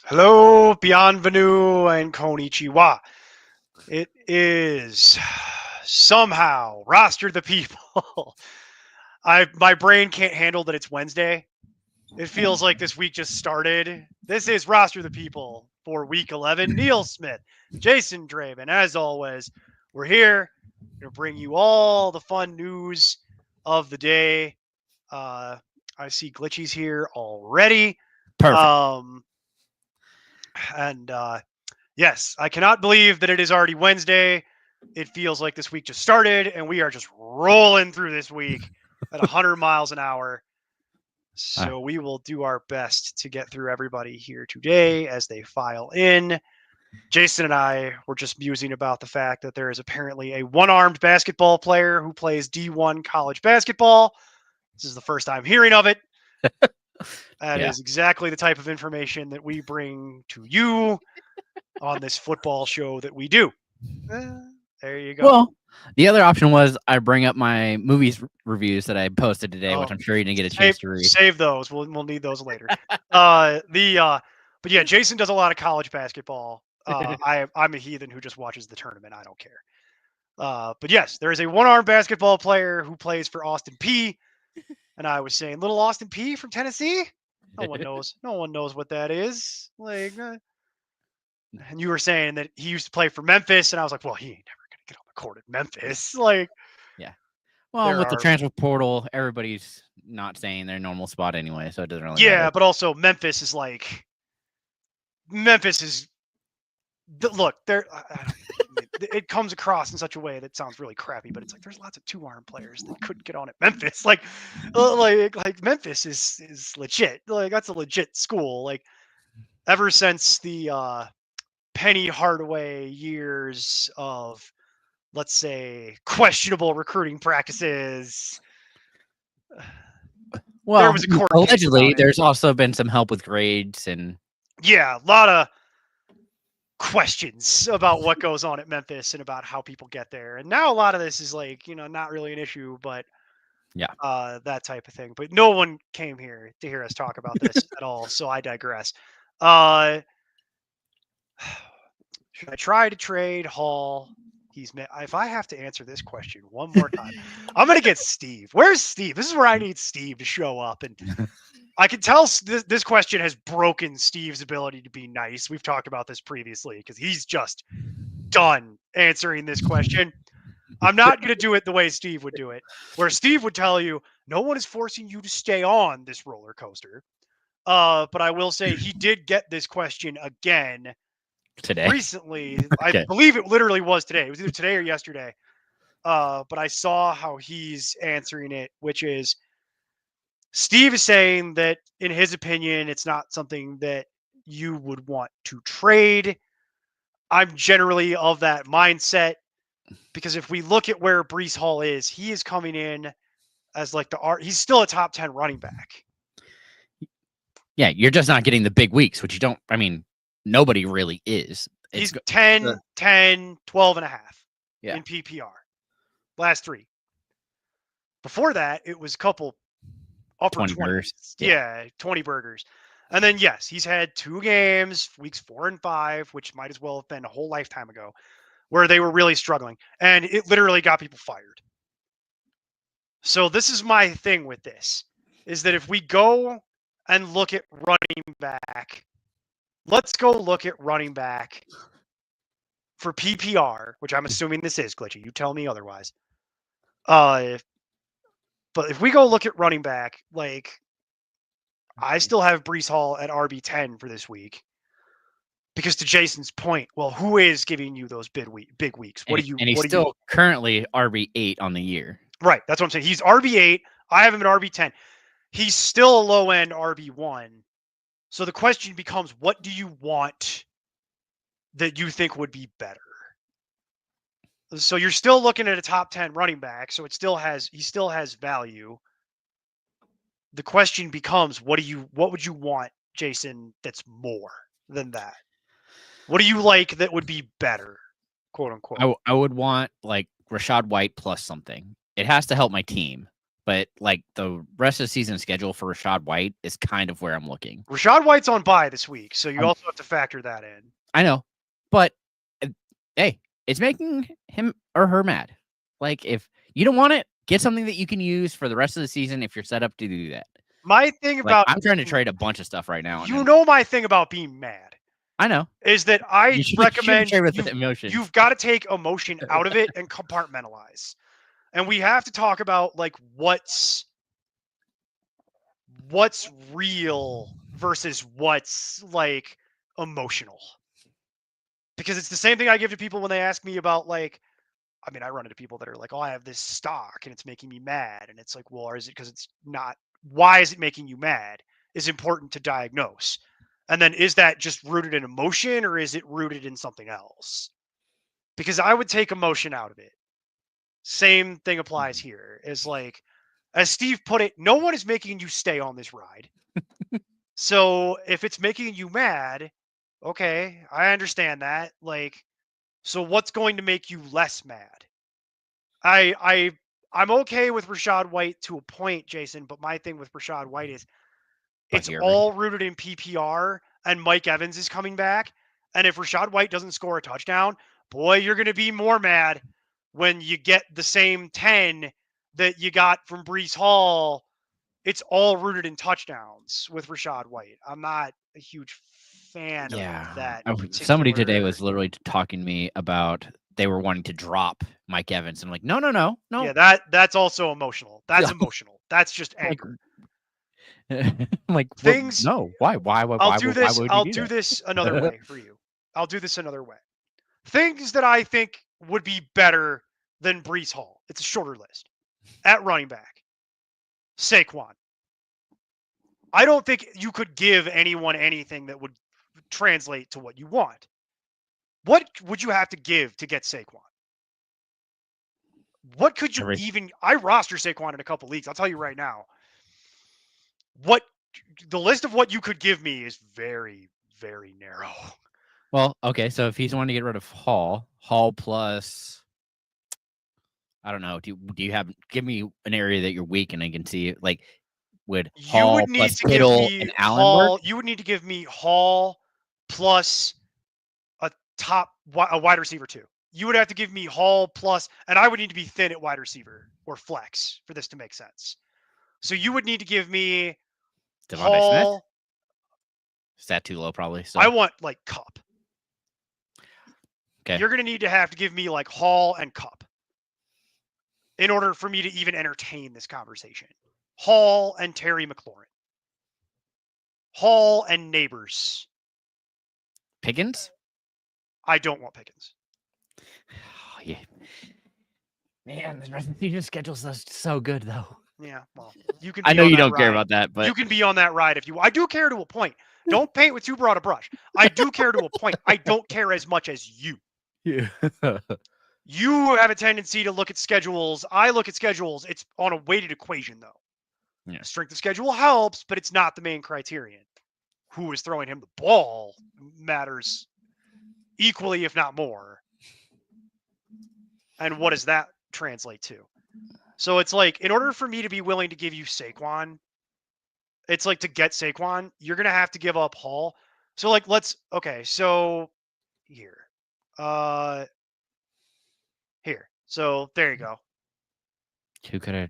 Hello, bienvenue, and konnichiwa. It is somehow roster the people. My brain can't handle that it's Wednesday. It feels like this week just started. This is roster the people for week 11. Neil Smith, Jason Draven. As always, we're here to bring you all the fun news of the day. I see Glitchy's here already. Perfect. And yes, I cannot believe that it is already Wednesday. It feels like this week just started, and we are just rolling through this week at 100 miles an hour. So we will do our best to get through everybody here today as they file in. Jason and I were just musing about the fact that there is apparently a one-armed basketball player who plays D1 college basketball. This is the first time hearing of it. That is exactly the type of information that we bring to you on this football show that we do. There you go. Well, the other option was I bring up my movies reviews that I posted today, which I'm sure you didn't get a chance to read. Save those. We'll need those later. But yeah, Jason does a lot of college basketball. I'm a heathen who just watches the tournament. I don't care. But yes, there is a one-armed basketball player who plays for Austin P. And I was saying, little Austin P from Tennessee. No one knows. No one knows what that is. Like, and you were saying that he used to play for Memphis, and I was like, well, he ain't never gonna get on the court at Memphis. Like, yeah. Well, with the transfer portal, everybody's not staying in their normal spot anyway, so it doesn't really matter. But also Memphis is like, look, there. It comes across in such a way that sounds really crappy, but it's like there's lots of two-arm players that couldn't get on at Memphis. Like Memphis is legit. Like, that's a legit school. Like, ever since the Penny Hardaway years of, let's say, questionable recruiting practices. Well, there was a court allegedly, there's also been some help with grades and a lot of questions about what goes on at Memphis and about how people get there. And now a lot of this is like, not really an issue, but that type of thing. But no one came here to hear us talk about this at all, so I digress. Should I try to trade Hall? If I have to answer this question one more time, I'm going to get Steve. Where's Steve? This is where I need Steve to show up. And I can tell this question has broken Steve's ability to be nice. We've talked about this previously because he's just done answering this question. I'm not going to do it the way Steve would do it, where Steve would tell you, no one is forcing you to stay on this roller coaster. But I will say he did get this question again today. Recently. Okay. I believe it literally was today. It was either today or yesterday. But I saw how he's answering it, which is Steve is saying that in his opinion, it's not something that you would want to trade. I'm generally of that mindset because if we look at where Breece Hall is, he is coming in as like he's still a top 10 running back. Yeah, you're just not getting the big weeks, which you don't, nobody really is. He's 10, 12 and a half in PPR. Last three. Before that, it was a couple upper 20 burgers. 20 burgers. And then, yes, he's had 2 games, weeks 4 and 5, which might as well have been a whole lifetime ago, where they were really struggling. And it literally got people fired. So this is my thing with this, is that if we go and look at running back, let's go look at running back for PPR, which I'm assuming this is, Glitchy. You tell me otherwise. But if we go look at running back, like, I still have Breece Hall at RB10 for this week. Because to Jason's point, well, who is giving you those big weeks? And he's still currently RB8 on the year. Right. That's what I'm saying. He's RB8. I have him at RB10. He's still a low-end RB1. So the question becomes, what do you want that you think would be better? So you're still looking at a top 10 running back. So he still has value. The question becomes, what would you want, Jason, that's more than that? What do you like that would be better, quote unquote? I would want like Rachaad White plus something. It has to help my team, but like the rest of the season schedule for Rachaad White is kind of where I'm looking. Rachaad White's on bye this week, so you also have to factor that in. I know, but hey, it's making him or her mad. Like, if you don't want it, get something that you can use for the rest of the season if you're set up to do that. My thing about I'm trying to trade a bunch of stuff right now. You know my thing about being mad. I know. Is that I recommend you've got to take emotion out of it and compartmentalize. And we have to talk about like what's real versus what's like emotional. Because it's the same thing I give to people when they ask me about like, I mean, I run into people that are like, oh, I have this stock and it's making me mad. And it's like, well, or is it because it's not? Why is it making you mad? Is important to diagnose. And then is that just rooted in emotion or is it rooted in something else? Because I would take emotion out of it. Same thing applies here. Is like, as Steve put it, no one is making you stay on this ride. So if it's making you mad, okay, I understand that. Like, so what's going to make you less mad? I'm okay with Rachaad White to a point, Jason, but my thing with Rachaad White is it's all rooted in PPR and Mike Evans is coming back. And if Rachaad White doesn't score a touchdown, boy, you're going to be more mad when you get the same 10 that you got from Breece Hall. It's all rooted in touchdowns with Rachaad White. I'm not a huge fan of that. Somebody today was literally talking to me about they were wanting to drop Mike Evans. I'm like, no. Yeah, that's also emotional. That's emotional. That's just anger. I'm like, things. No, why? I'll do this. I'll do this another way for you. I'll do this another way. Things that I think would be better than Breece Hall. It's a shorter list. At running back, Saquon. I don't think you could give anyone anything that would translate to what you want. What would you have to give to get Saquon? What could you even? I roster Saquon in a couple leagues. I'll tell you right now. What the list of what you could give me is very, very narrow. Well, okay. So if he's wanting to get rid of Hall plus, I don't know. Do you give me an area that you're weak and I can see like would Hall plus Kittle and Allen work? You would need to give me Hall plus a wide receiver too. You would have to give me Hall plus, and I would need to be thin at wide receiver or flex for this to make sense. So you would need to give me Devontae Smith. Is that too low? Probably. So I want like Cup. Okay. You're going to have to give me like Hall and Cup in order for me to even entertain this conversation. Hall and Terry McLaurin. Hall and Neighbors. Pickens? I don't want Pickens. Oh, yeah. Man, the rest of the season schedule's so good, though. Yeah, well, you can. I know you don't care about that, but you can be on that ride if you. I do care to a point. Don't paint with too broad a brush. I do care to a point. I don't care as much as you. Yeah. You have a tendency to look at schedules. I look at schedules. It's on a weighted equation, though. Yeah. Strength of schedule helps, but it's not the main criterion. Who is throwing him the ball matters equally, if not more. And what does that translate to? So it's like, in order for me to be willing to give you Saquon, it's like to get Saquon, you're going to have to give up Hall. So like, so here. Here. So there you go. Who could have?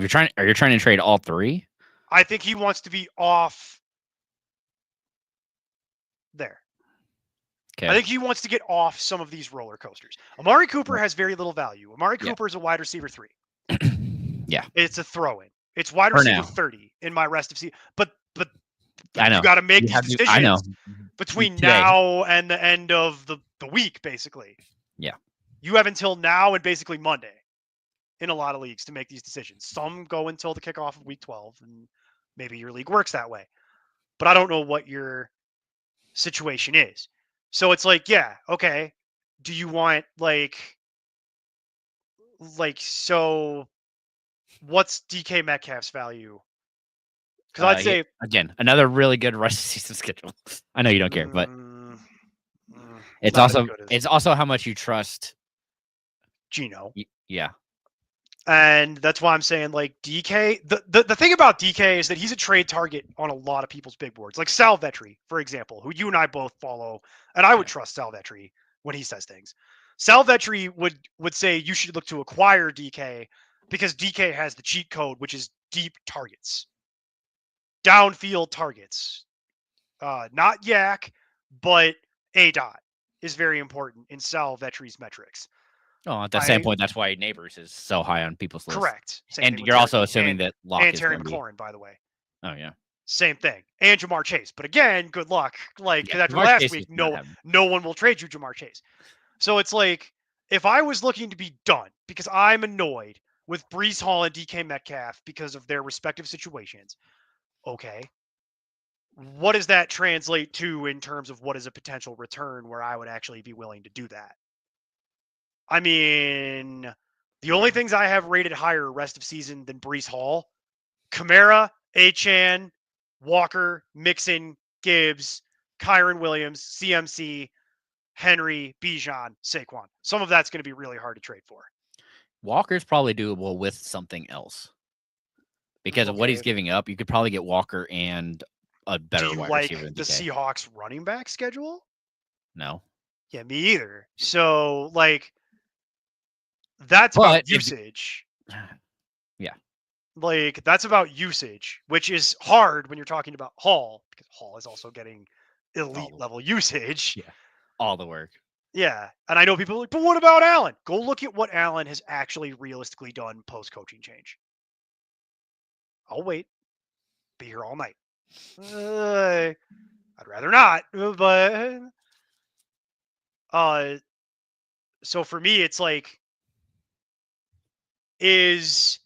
Are you trying to trade all three? I think he wants to be off there. Okay. I think he wants to get off some of these roller coasters. Amari Cooper has very little value. Amari Cooper is a wide receiver 3. Yeah. It's a throw-in. It's wide receiver 30 in my rest of season. But I know. You got to make these decisions between now and the end of the week, basically. Yeah. You have until now and basically Monday in a lot of leagues to make these decisions. Some go until the kickoff of week 12, and maybe your league works that way. But I don't know what your situation is. So it's like, yeah, okay. do you want so what's DK Metcalf's value? Because I'd say again, another really good rest of season schedule. I know you don't care, but it's not as also good as it's also how much you trust Geno. Yeah. And that's why I'm saying like DK. The thing about DK is that he's a trade target on a lot of people's big boards, like Sal Vetri, for example, who you and I both follow, and I would trust Sal Vetri when he says things. Sal Vetri would say you should look to acquire DK because DK has the cheat code, which is deep targets, downfield targets, not yak, but a dot is very important in Sal Vetri's metrics. Oh, at that same point, that's why Neighbors is so high on people's list. Correct. Same And thing with you're also assuming that Locke and is Terry going to be. McLaurin, by the way. Oh yeah. Same thing. And Jamar Chase. But again, good luck. Like after Jamar last Chase week, is not no one will trade you Jamar Chase. So it's like if I was looking to be done because I'm annoyed with Brees Hall and DK Metcalf because of their respective situations, okay. What does that translate to in terms of what is a potential return where I would actually be willing to do that? I mean, the only things I have rated higher rest of season than Brees Hall, Kamara, Achan, Walker, Mixon, Gibbs, Kyron Williams, CMC, Henry, Bijan, Saquon. Some of that's going to be really hard to trade for. Walker's probably doable with something else. Because of what he's giving up, you could probably get Walker and a better wide receiver than DK. The Seahawks running back schedule? No. Yeah, me either. So, like, that's about usage. Yeah. Like, that's about usage, which is hard when you're talking about Hall, because Hall is also getting elite level usage. Yeah. All the work. Yeah. And I know people are like, but what about Allen? Go look at what Allen has actually realistically done post coaching change. I'll wait. Be here all night. I'd rather not, but so for me, it's like, is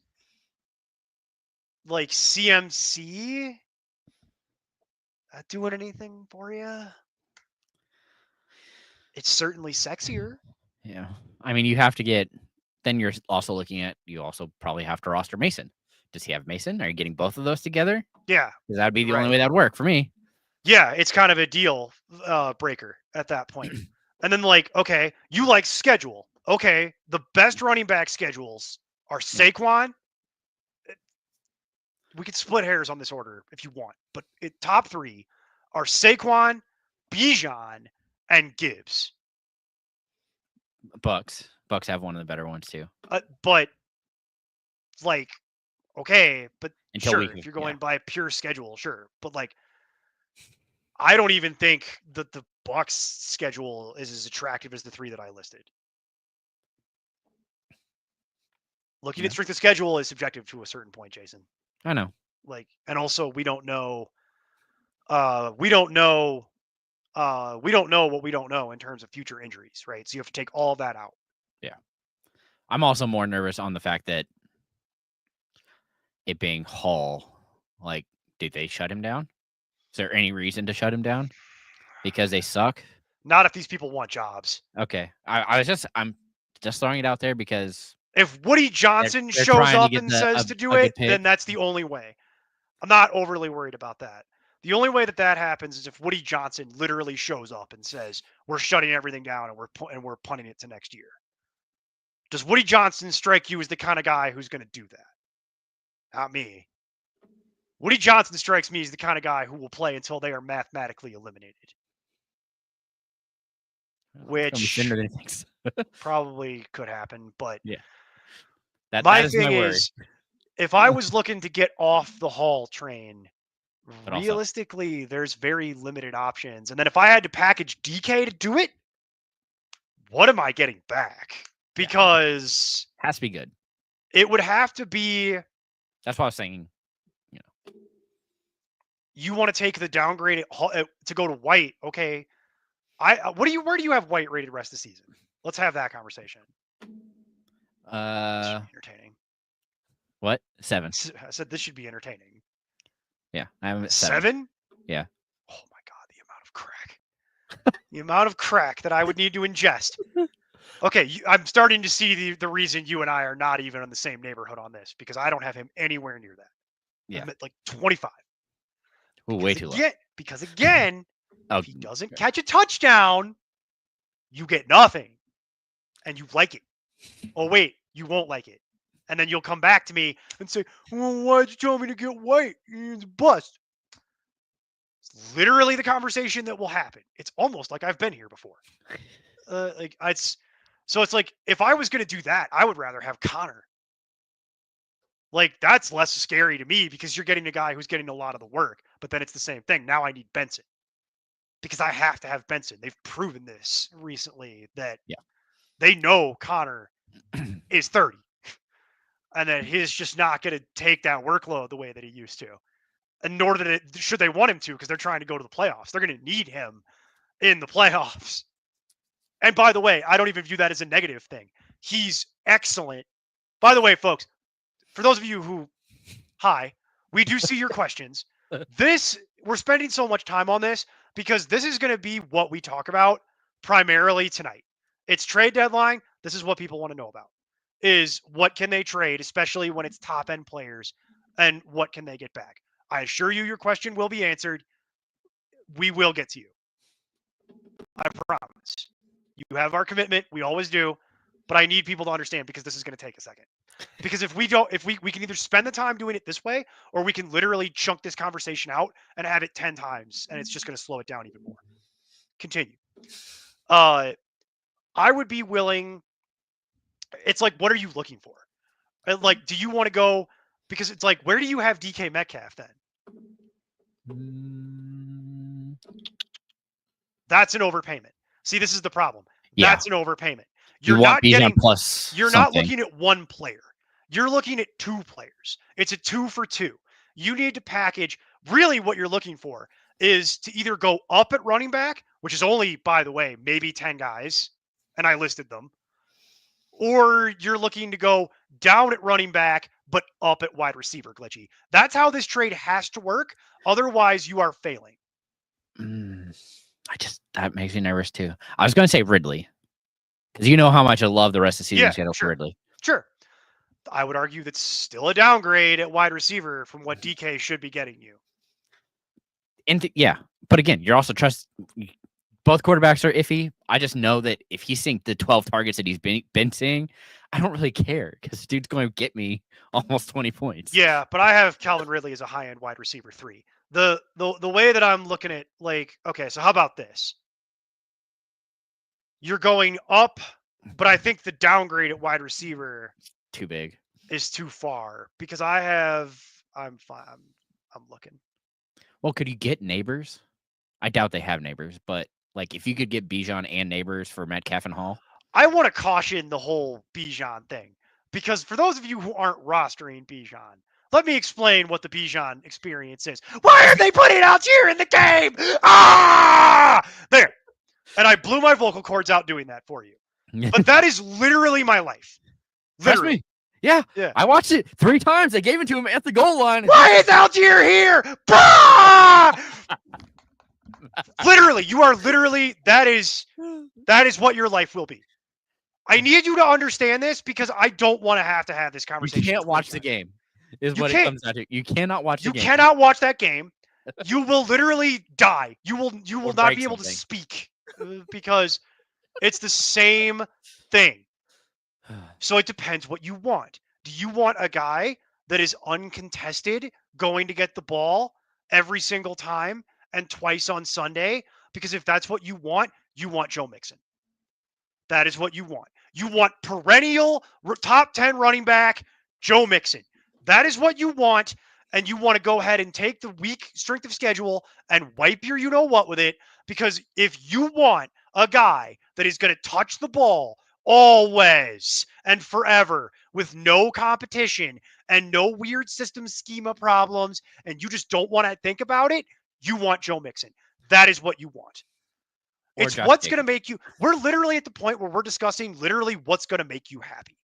like CMC doing anything for you? It's certainly sexier. Yeah. I mean, you have to get, then you're also looking at, you also probably have to roster Mason. Does he have Mason? Are you getting both of those together? Yeah. Because that'd be the only way that'd work for me. Yeah, it's kind of a deal breaker at that point. And then, like, okay, you like schedule. Okay, the best running back schedules are Saquon. We could split hairs on this order if you want, but top three are Saquon, Bijan, and Gibbs. Bucks have one of the better ones too. But like, okay, but sure, if you're going by pure schedule, sure. But like, I don't even think that the Bucks schedule is as attractive as the three that I listed. Looking at strength of schedule is subjective to a certain point, Jason. I know. Like, and also we don't know what we don't know in terms of future injuries, right? So you have to take all that out. Yeah. I'm also more nervous on the fact that it being Hall, like, did they shut him down? Is there any reason to shut him down? Because they suck? Not if these people want jobs. Okay. I'm just throwing it out there because if Woody Johnson shows up and says to do it, then that's the only way. I'm not overly worried about that. The only way that happens is if Woody Johnson literally shows up and says, we're shutting everything down and we're punting it to next year. Does Woody Johnson strike you as the kind of guy who's going to do that? Not me. Woody Johnson strikes me as the kind of guy who will play until they are mathematically eliminated. Which probably could happen, but yeah. My thing is, if I was looking to get off the Hall train, but realistically, there's very limited options. And then if I had to package DK to do it, what am I getting back? Because has to be good. It would have to be. That's what I was saying. You want to take the downgrade to go to White? Okay. Where do you have White rated rest of the season? Let's have that conversation. Entertaining. What? 7. I said this should be entertaining. Yeah, I'm at 7. Yeah. Oh my god, the amount of crack. The amount of crack that I would need to ingest. Okay, I'm starting to see the reason you and I are not even in the same neighborhood on this because I don't have him anywhere near that. Yeah. I'm at like 25. Ooh, way too low. Because again, Oh, if he doesn't catch a touchdown, you get nothing. And you like it. Oh, wait, you won't like it. And then you'll come back to me and say, well, why'd you tell me to get white? It's a bust. It's literally the conversation that will happen. It's almost like I've been here before. So it's like, if I was going to do that, I would rather have Connor. Like, that's less scary to me because you're getting a guy who's getting a lot of the work. But then it's the same thing. Now I need Benson because I have to have Benson. They've proven this recently that they know Connor is 30 and that he's just not going to take that workload the way that he used to. And nor should they want him to because they're trying to go to the playoffs. They're going to need him in the playoffs. And by the way, I don't even view that as a negative thing. He's excellent. By the way, folks, for those of you who, hi, we do see your questions. We're spending so much time on this because this is going to be what we talk about primarily tonight. It's trade deadline. This is what people want to know about is what can they trade, especially when it's top end players, and what can they get back. I assure you your question will be answered. We will get to you. I promise. You have our commitment. We always do. But I need people to understand because this is going to take a second. Because if we can either spend the time doing it this way or we can literally chunk this conversation out and have it 10 times and it's just going to slow it down even more. Continue. I would be willing. It's like, what are you looking for? Like, do you want to go? Because it's like, where do you have DK Metcalf then? That's an overpayment. See, this is the problem. Yeah. That's an overpayment. You're not getting plus. You're not looking at one player. You're looking at two players. It's a 2 for 2. You need to package. Really, what you're looking for is to either go up at running back, which is only, by the way, maybe 10 guys, and I listed them, or you're looking to go down at running back, but up at wide receiver, Glitchy. That's how this trade has to work. Otherwise, you are failing. That makes me nervous too. I was going to say Ridley because you know how much I love the rest of the season schedule for Ridley. Sure. I would argue that's still a downgrade at wide receiver from what DK should be getting you. But again, you're also both quarterbacks are iffy. I just know that if he's seeing the 12 targets that he's been seeing, I don't really care because dude's going to get me almost 20 points. Yeah, but I have Calvin Ridley as a high-end wide receiver 3. The way that I'm looking at, like, okay, so how about this? You're going up, but I think the downgrade at wide receiver too big is too far because I'm fine. I'm looking. Well, could you get Neighbors? I doubt they have Neighbors, but like if you could get Bijan and Neighbors for Metcalf and Hall. I want to caution the whole Bijan thing because for those of you who aren't rostering Bijan, let me explain what the Bijan experience is. Why are they putting Algier in the game? There. And I blew my vocal cords out doing that for you. But that is literally my life. Literally. Trust me. Yeah. I watched it 3 times. They gave it to him at the goal line. Why is Algier here? Literally, you are literally, that is what your life will be. I need you to understand this because I don't want to have this conversation. You can't watch the game. Is what it comes down to. You cannot watch the game. You cannot watch that game. You will literally die. You will not be able to speak because it's the same thing. So it depends what you want. Do you want a guy that is uncontested, going to get the ball every single time and twice on Sunday? Because if that's what you want Joe Mixon. That is what you want. You want perennial top 10 running back, Joe Mixon. That is what you want. And you want to go ahead and take the weak strength of schedule and wipe your you-know-what with it. Because if you want a guy that is going to touch the ball always and forever with no competition and no weird system schema problems, and you just don't want to think about it, you want Joe Mixon. That is what you want. It's what's going to make you. We're literally at the point where we're discussing literally what's going to make you happy.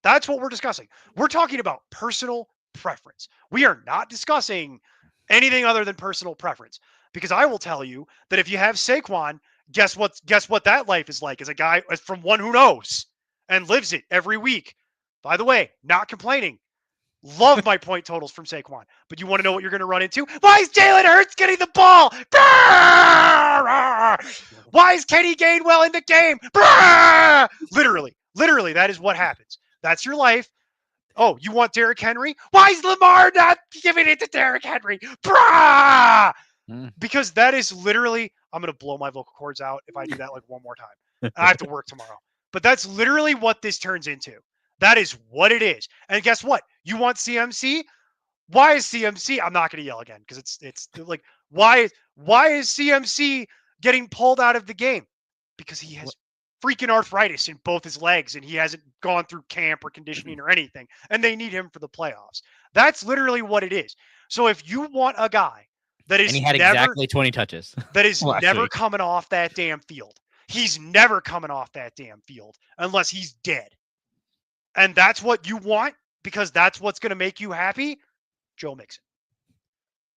That's what we're discussing. We're talking about personal preference. We are not discussing anything other than personal preference, because I will tell you that if you have Saquon Guess what that life is like as a guy from one who knows and lives it every week. By the way, not complaining. Love my point totals from Saquon. But you want to know what you're going to run into? Why is Jalen Hurts getting the ball? Why is Kenny Gainwell in the game? Literally, that is what happens. That's your life. Oh, you want Derrick Henry? Why is Lamar not giving it to Derrick Henry? Because that is literally, I'm going to blow my vocal cords out if I do that like one more time. I have to work tomorrow. But that's literally what this turns into. That is what it is. And guess what? You want CMC? Why is CMC? I'm not going to yell again because it's like why is CMC getting pulled out of the game? Because he has freaking arthritis in both his legs and he hasn't gone through camp or conditioning or anything, and they need him for the playoffs. That's literally what it is. So if you want a guy that is and he had exactly 20 touches. That is never coming off that damn field. He's never coming off that damn field unless he's dead. And that's what you want because that's what's going to make you happy. Joe Mixon.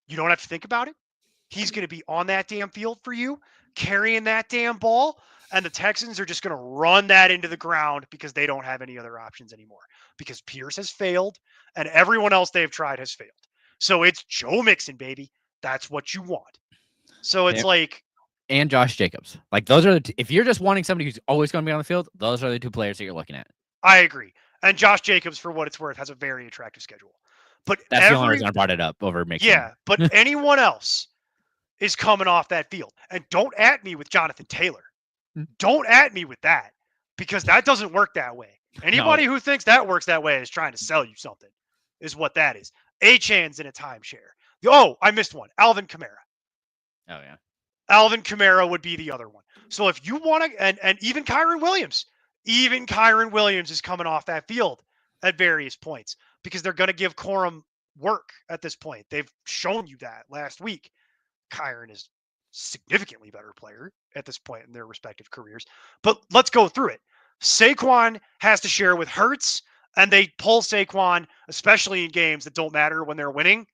You don't have to think about it. He's going to be on that damn field for you, carrying that damn ball. And the Texans are just going to run that into the ground because they don't have any other options anymore. Because Pierce has failed and everyone else they've tried has failed. So it's Joe Mixon, baby. That's what you want. So it's like. And Josh Jacobs. Like those are if you're just wanting somebody who's always going to be on the field, those are the two players that you're looking at. I agree. And Josh Jacobs, for what it's worth, has a very attractive schedule. But that's the only reason I brought it up over Mixon. Yeah, but anyone else is coming off that field. And don't at me with Jonathan Taylor. Don't at me with that because that doesn't work that way. Anybody who thinks that works that way is trying to sell you something, is what that is. Achan's in a timeshare. Oh, I missed one. Alvin Kamara. Oh, yeah. Alvin Kamara would be the other one. So if you want to, and even Kyren Williams is coming off that field at various points because they're going to give Corum work at this point. They've shown you that last week. Kyren is significantly better player at this point in their respective careers. But let's go through it. Saquon has to share with Hurts, and they pull Saquon, especially in games that don't matter when they're winning,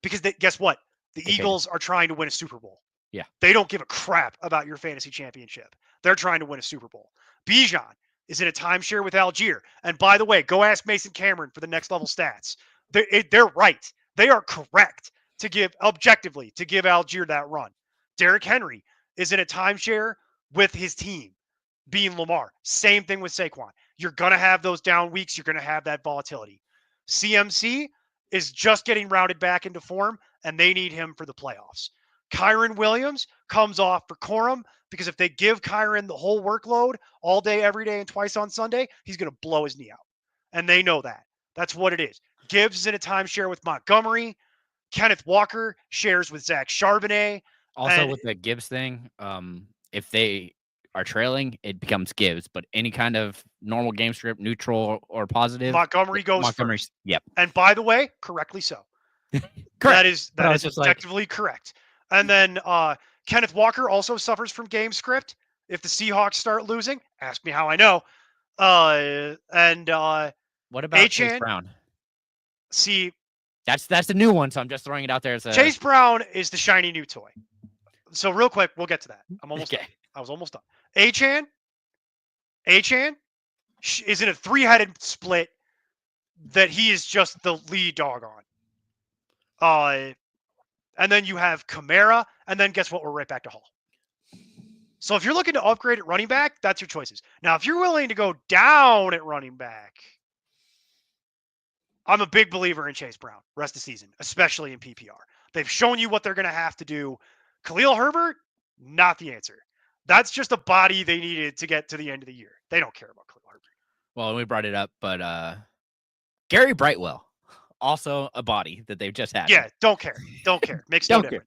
because guess what? The Eagles are trying to win a Super Bowl. Yeah. They don't give a crap about your fantasy championship. They're trying to win a Super Bowl. Bijan is in a timeshare with Algier. And by the way, go ask Mason Cameron for the next level stats. They're right. They are correct to give Algier that run. Derrick Henry is in a timeshare with his team, being Lamar. Same thing with Saquon. You're going to have those down weeks. You're going to have that volatility. CMC is just getting rounded back into form, and they need him for the playoffs. Kyren Williams comes off for Corum because if they give Kyren the whole workload all day, every day, and twice on Sunday, he's going to blow his knee out. And they know that. That's what it is. Gibbs is in a timeshare with Montgomery. Kenneth Walker shares with Zach Charbonnet. Also, with the Gibbs thing, if they are trailing, it becomes Gibbs. But any kind of normal game script, neutral or positive, Montgomery goes first. Yep. And by the way, correctly so. That is objectively correct. And then Kenneth Walker also suffers from game script. If the Seahawks start losing, ask me how I know. What about Chase Brown? See, that's the new one. So I'm just throwing it out there as Chase Brown is the shiny new toy. So real quick, we'll get to that. I'm almost done. I was almost done. Achan is in a 3-headed split that he is just the lead dog on. And then you have Kamara, and then guess what? We're right back to Hall. So if you're looking to upgrade at running back, that's your choices. Now, if you're willing to go down at running back, I'm a big believer in Chase Brown rest of the season, especially in PPR. They've shown you what they're going to have to do. Khalil Herbert, not the answer. That's just a body they needed to get to the end of the year. They don't care about Khalil Herbert. Well, we brought it up, but Gary Brightwell, also a body that they've just had. Yeah, don't care. Makes no difference.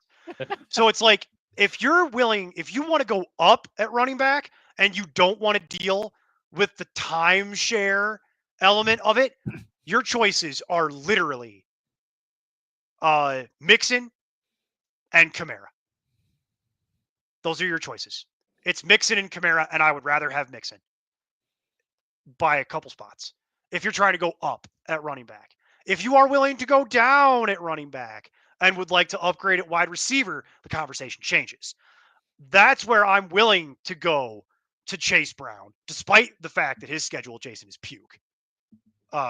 So it's like, if you want to go up at running back and you don't want to deal with the timeshare element of it, your choices are literally Mixon and Kamara. Those are your choices. It's Mixon and Kamara, and I would rather have Mixon by a couple spots if you're trying to go up at running back. If you are willing to go down at running back and would like to upgrade at wide receiver, the conversation changes. That's where I'm willing to go to Chase Brown, despite the fact that his schedule, Jason, is puke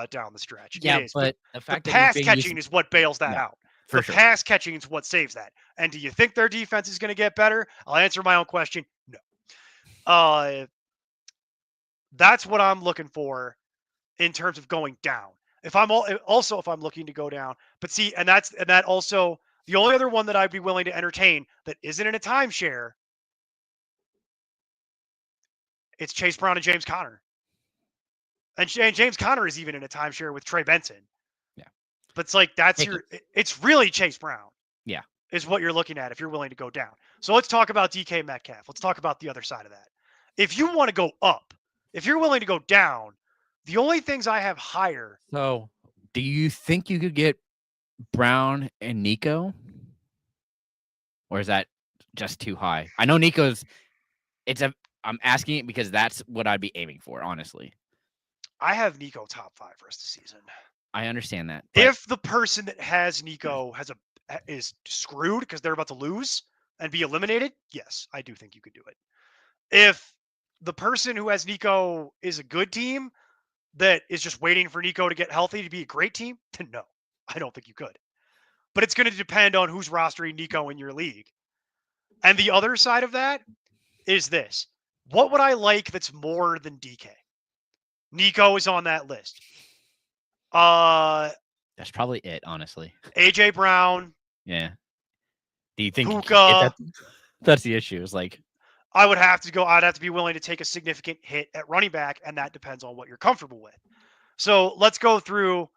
down the stretch. It Yeah, is. But but the the fact that he's pass being used, catching is what bails that yeah, out. for The sure. pass catching is what saves that. And do you think their defense is going to get better? I'll answer my own question. No. That's what I'm looking for in terms of going down. If I'm also if I'm looking to go down, but see, and that also the only other one that I'd be willing to entertain that isn't in a timeshare, it's Chase Brown and James Conner. And James Conner is even in a timeshare with Trey Benson. Yeah. But it's like it's really Chase Brown. Yeah. Is what you're looking at if you're willing to go down. So let's talk about DK Metcalf. Let's talk about the other side of that. If you want to go up, if you're willing to go down, the only things I have higher. So, do you think you could get Brown and Nico? Or is that just too high? I know Nico's I'm asking it because that's what I'd be aiming for, honestly. I have Nico top 5 rest of the season. I understand that. If the person that has Nico is screwed because they're about to lose and be eliminated, yes, I do think you could do it. If the person who has Nico is a good team that is just waiting for Nico to get healthy to be a great team, then no, I don't think you could. But it's going to depend on who's rostering Nico in your league. And the other side of that is this. What would I like that's more than DK? Nico is on that list. That's probably it, honestly. AJ Brown. Yeah. Do you think Puka? That's the issue. It's like I'd have to be willing to take a significant hit at running back, and that depends on what you're comfortable with. So let's go through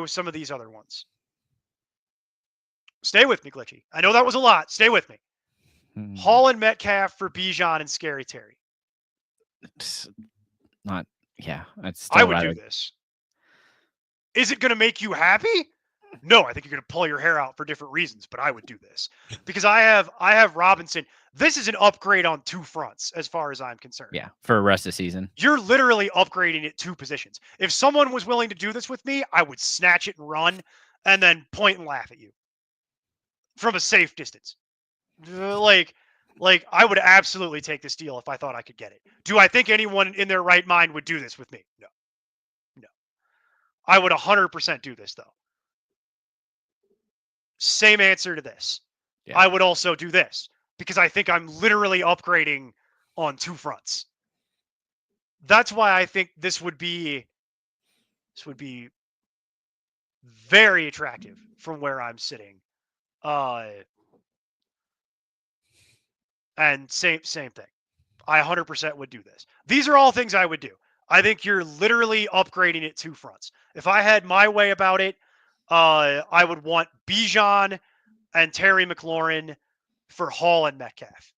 some of these other ones. Stay with me, Glitchy. I know that was a lot. Stay with me. Hall and Metcalf for Bijan and Scary Terry. It's not, yeah. I would do this. Is it going to make you happy? No, I think you're going to pull your hair out for different reasons, but I would do this because I have Robinson. This is an upgrade on 2 fronts as far as I'm concerned. Yeah, for the rest of the season. You're literally upgrading it 2 positions. If someone was willing to do this with me, I would snatch it and run and then point and laugh at you from a safe distance. Like I would absolutely take this deal if I thought I could get it. Do I think anyone in their right mind would do this with me? No. I would 100% do this though. Same answer to this. Yeah. I would also do this because I think I'm literally upgrading on 2 fronts. That's why I think this would be very attractive from where I'm sitting. And same thing. I 100% would do this. These are all things I would do. I think you're literally upgrading it 2 fronts. If I had my way about it, I would want Bijan and Terry McLaurin for Hall and Metcalf.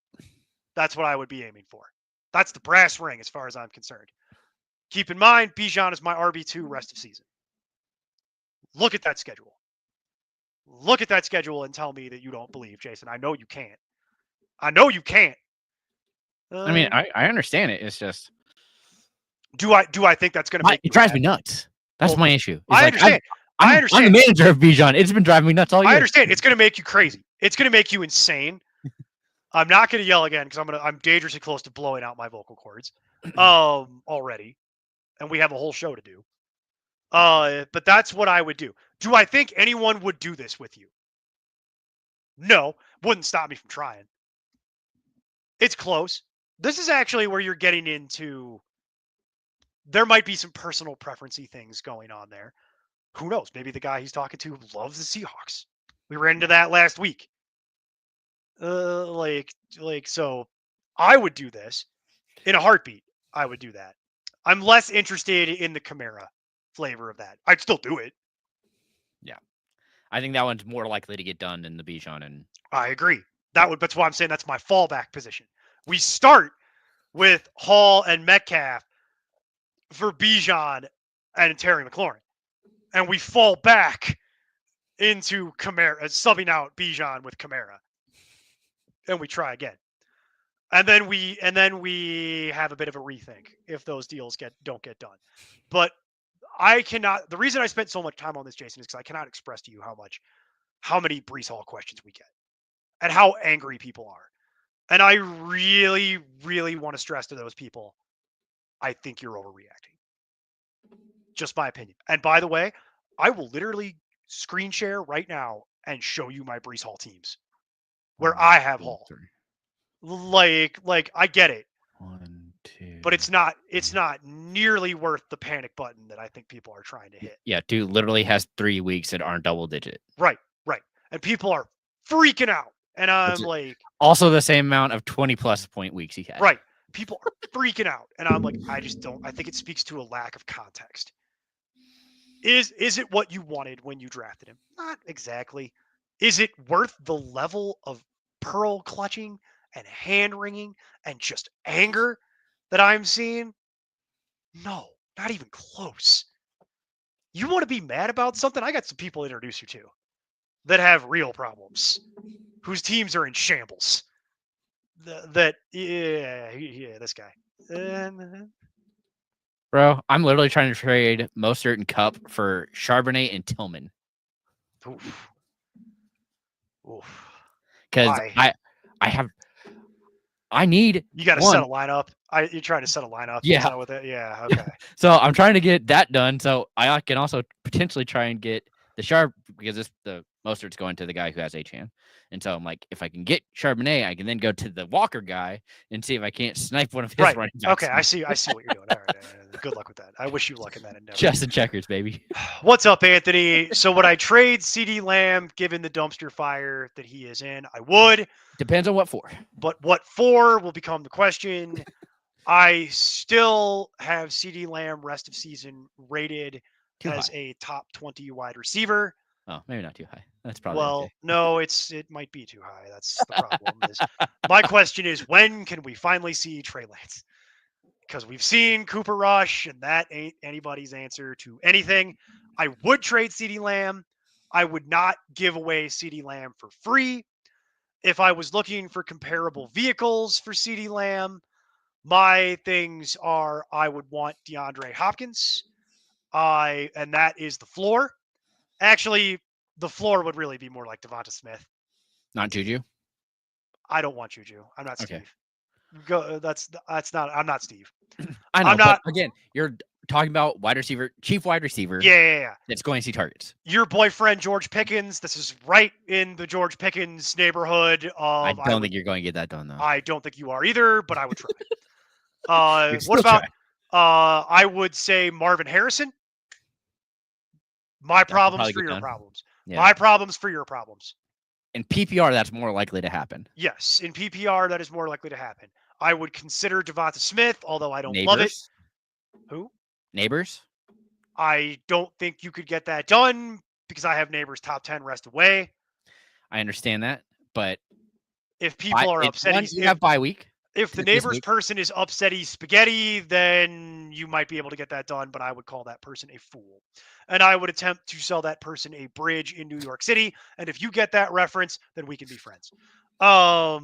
That's what I would be aiming for. That's the brass ring as far as I'm concerned. Keep in mind, Bijan is my RB2 rest of season. Look at that schedule. Look at that schedule and tell me that you don't believe, Jason. I know you can't. I know you can't. I mean, I understand it. It's just, do I think that's going to make it drives me nuts. That's my issue. I understand. I understand. I'm the manager of Bijan. It's been driving me nuts all year. I understand. It's going to make you crazy. It's going to make you insane. I'm not going to yell again because I'm dangerously close to blowing out my vocal cords already, and we have a whole show to do. But that's what I would do. Do I think anyone would do this with you? No, wouldn't stop me from trying. It's close. This is actually where you're getting into. There might be some personal preference-y things going on there. Who knows? Maybe the guy he's talking to loves the Seahawks. We ran into that last week. So I would do this in a heartbeat. I would do that. I'm less interested in the Kamara flavor of that. I'd still do it. Yeah. I think that one's more likely to get done than the Bijan. And I agree. That's why I'm saying that's my fallback position. We start with Hall and Metcalf for Bijan and Terry McLaurin. And we fall back into Kamara, subbing out Bijan with Kamara. And we try again. And then we have a bit of a rethink if those deals don't get done. But the reason I spent so much time on this, Jason, is because I cannot express to you how many Breece Hall questions we get and how angry people are. And I really, really want to stress to those people, I think you're overreacting. Just my opinion. And by the way, I will literally screen share right now and show you my Brees Hall teams where 1, I have 2, Hall. 3. Like I get it, 1, 2. but it's not nearly worth the panic button that I think people are trying to hit. Yeah, dude literally has 3 weeks that aren't double digit. Right. And people are freaking out. And I'm like, also the same amount of 20+ point weeks he had. right. People are freaking out. And I'm like, I think it speaks to a lack of context. Is it what you wanted when you drafted him? Not exactly. Is it worth the level of pearl clutching and hand wringing and just anger that I'm seeing? No, not even close. You want to be mad about something? I got some people to introduce you to that have real problems, whose teams are in shambles. This guy. Bro, I'm literally trying to trade Mostert and Cup for Charbonnet and Tillman. Oof. Oof. Because Why? I need You got to one. set a lineup. You're trying to set a lineup. Yeah. Is that with it? Yeah. Okay. So I'm trying to get that done. So I can also potentially try and get the Sharp because the Mostert's going to the guy who has H-hand. And so I'm like, if I can get Charbonnet, I can then go to the Walker guy and see if I can't snipe one of his Right. running backs. Okay. I see what you're doing. All right. Good luck with that. I wish you luck in that endeavor. Just in checkers, baby. What's up, Anthony? So would I trade CD Lamb given the dumpster fire that he is in? I would. Depends on what for. But what for will become the question. I still have CD Lamb rest of season rated as a top 20 wide receiver. Oh, maybe not too high. That's probably Well, okay. no, it might be too high. That's the problem. My question is, when can we finally see Trey Lance? Because we've seen Cooper Rush, and that ain't anybody's answer to anything. I would trade CD Lamb. I would not give away CD Lamb for free. If I was looking for comparable vehicles for CD Lamb, my things are I would want DeAndre Hopkins. And that is the floor. Actually, the floor would really be more like Devonta Smith. Not Juju? I don't want Juju. I'm not Okay. Steve. Go. That's not. I'm not Steve. I know, I'm not. but again, you're talking about wide receiver, chief wide receiver. Yeah. That's going to see targets. Your boyfriend George Pickens. This is right in the George Pickens neighborhood. I don't think you're going to get that done though. I don't think you are either, but I would try. What about? I would say Marvin Harrison. My problems for your problems. Yeah. My problems for your problems. In PPR, that's more likely to happen. Yes, in PPR, that is more likely to happen. I would consider Devonta Smith, although I don't love it. Who? Neighbors? I don't think you could get that done because I have Neighbors top 10 rest away. I understand that, but if people are upsetting, you have bye week. If the Neighbors person is upsetty spaghetti, then you might be able to get that done, but I would call that person a fool. And I would attempt to sell that person a bridge in New York City. And if you get that reference, then we can be friends. I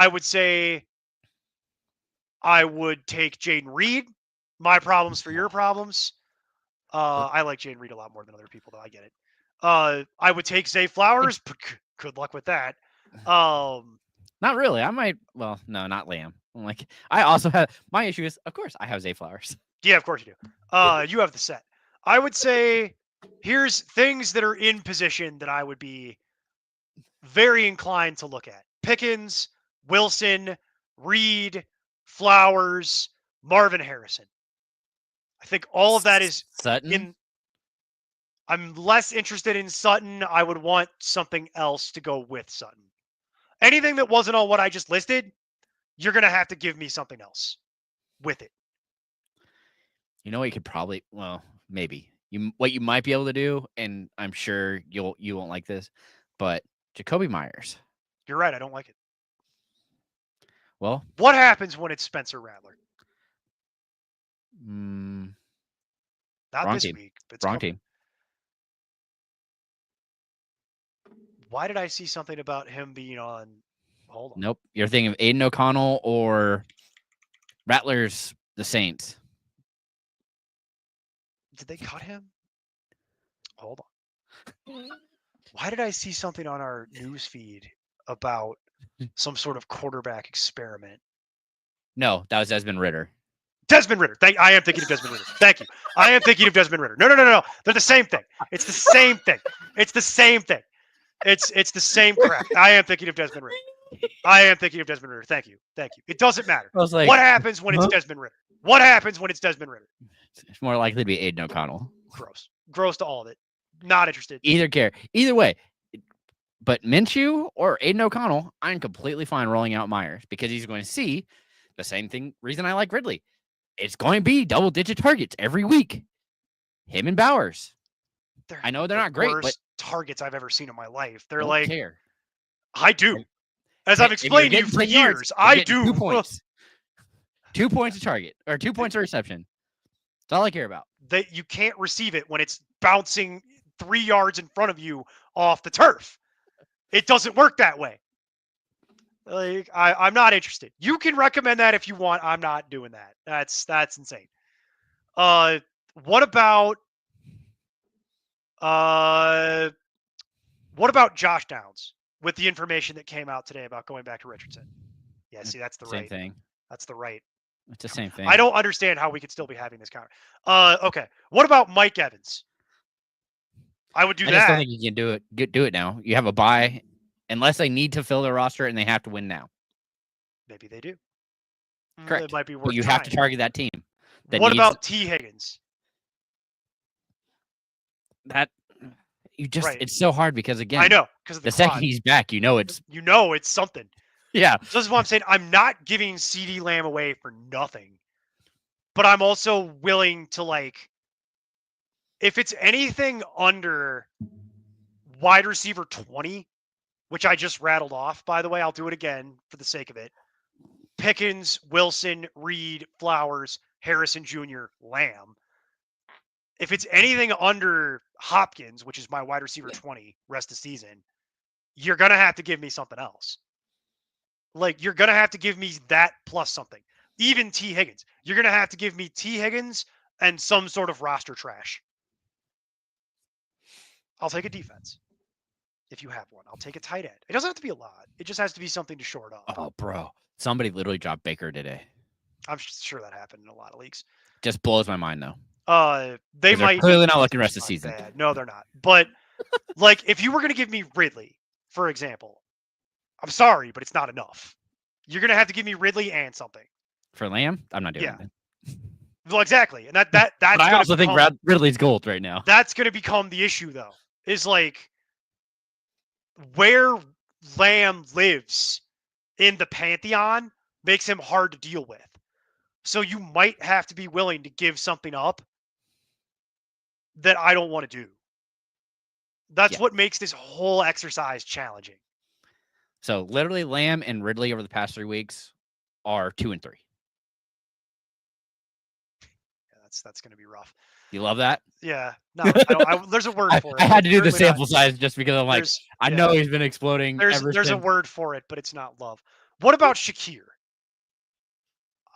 would say I would take Jaden Reed. My problems for your problems. I like Jaden Reed a lot more than other people, though. I get it. I would take Zay Flowers. Good luck with that. Not really. I might. Well, no, not Lamb. Like I also have my issue is, of course, I have Zay Flowers. Yeah, of course you do. You have the set. I would say here's things that are in position that I would be very inclined to look at: Pickens, Wilson, Reed, Flowers, Marvin Harrison. I think all of that is Sutton. I'm less interested in Sutton. I would want something else to go with Sutton. Anything that wasn't on what I just listed, you're going to have to give me something else with it. You know what you could probably, well, maybe. What you might be able to do, and I'm sure you won't like this, but Jacoby Myers. You're right. I don't like it. Well, what happens when it's Spencer Rattler? Not this week. But wrong team. Why did I see something about him being on? Hold on. Nope. You're thinking of Aiden O'Connell or Rattlers, the Saints. Did they cut him? Hold on. Why did I see something on our news feed about some sort of quarterback experiment. No, that was Desmond Ritter. Desmond Ritter. I am thinking of Desmond Ritter. Thank you. I am thinking of Desmond Ritter. No. They're the same thing. It's the same thing. It's the same thing. It's the same crap. I am thinking of Desmond Ritter. I am thinking of Desmond Ritter. Thank you. It doesn't matter. I was like, what happens when it's Desmond Ritter? What happens when it's Desmond Ritter? It's more likely to be Aiden O'Connell. Gross to all of it. Not interested. Either way. But Minshew or Aiden O'Connell, I'm completely fine rolling out Myers because he's going to see the same thing. Reason I like Ridley. It's going to be double-digit targets every week. Him and Bowers. I know they're not great, but targets I've ever seen in my life. They're don't like, care. I do. As I've explained to you for years, I do. 2 points. 2 points a target or 2 points a reception. That's all I care about. That you can't receive it when it's bouncing 3 yards in front of you off the turf. It doesn't work that way. Like I'm not interested. You can recommend that if you want. I'm not doing that. That's insane. What about Josh Downs with the information that came out today about going back to Richardson? Yeah, see, that's the same thing. That's the right. It's the same thing. I don't understand how we could still be having this conversation. Okay. What about Mike Evans? I would do that. I just don't think you can do it. Do it now. You have a bye, unless they need to fill their roster and they have to win now. Maybe they do. Correct. It might be worth. But you have to target that team. What about T. Higgins? That you just it's so hard because again I know because the second he's back, it's something. Yeah. So this is what I'm saying. I'm not giving CeeDee Lamb away for nothing, but I'm also willing to if it's anything under wide receiver 20, which I just rattled off, by the way, I'll do it again for the sake of it. Pickens, Wilson, Reed, Flowers, Harrison Jr., Lamb. If it's anything under Hopkins, which is my wide receiver 20 rest of the season, you're going to have to give me something else. You're going to have to give me that plus something. Even T. Higgins. You're going to have to give me T. Higgins and some sort of roster trash. I'll take a defense. If you have one, I'll take a tight end. It doesn't have to be a lot. It just has to be something to short up. Oh, bro. Somebody literally dropped Baker today. I'm sure that happened in a lot of leagues. Just blows my mind, though. They might clearly not looking the rest of the season. Bad. No, they're not. But if you were going to give me Ridley, for example, I'm sorry, but it's not enough. You're going to have to give me Ridley and something. For Lamb, I'm not doing it. Well, exactly. And that's but I also think Ridley's gold right now. That's going to become the issue, though, is where Lamb lives in the pantheon makes him hard to deal with. So you might have to be willing to give something up that I don't want to do. That's what makes this whole exercise challenging. So literally Lamb and Ridley over the past 3 weeks are 2 and 3. Yeah, that's going to be rough. You love that? Yeah. No, there's a word for it. I had to do the sample size just because I'm I know he's been exploding. There's a word for it, but it's not love. What about Shakir?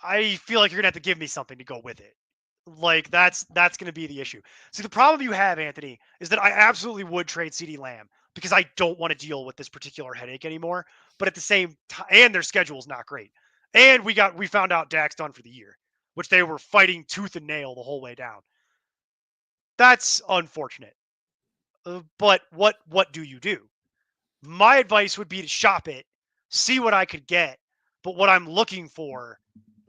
I feel like you're going to have to give me something to go with it. That's going to be the issue. See, the problem you have, Anthony, is that I absolutely would trade CeeDee Lamb because I don't want to deal with this particular headache anymore. But at the same time, and their schedule is not great. And we found out Dak's done for the year, which they were fighting tooth and nail the whole way down. That's unfortunate. But what do you do? My advice would be to shop it, see what I could get. But what I'm looking for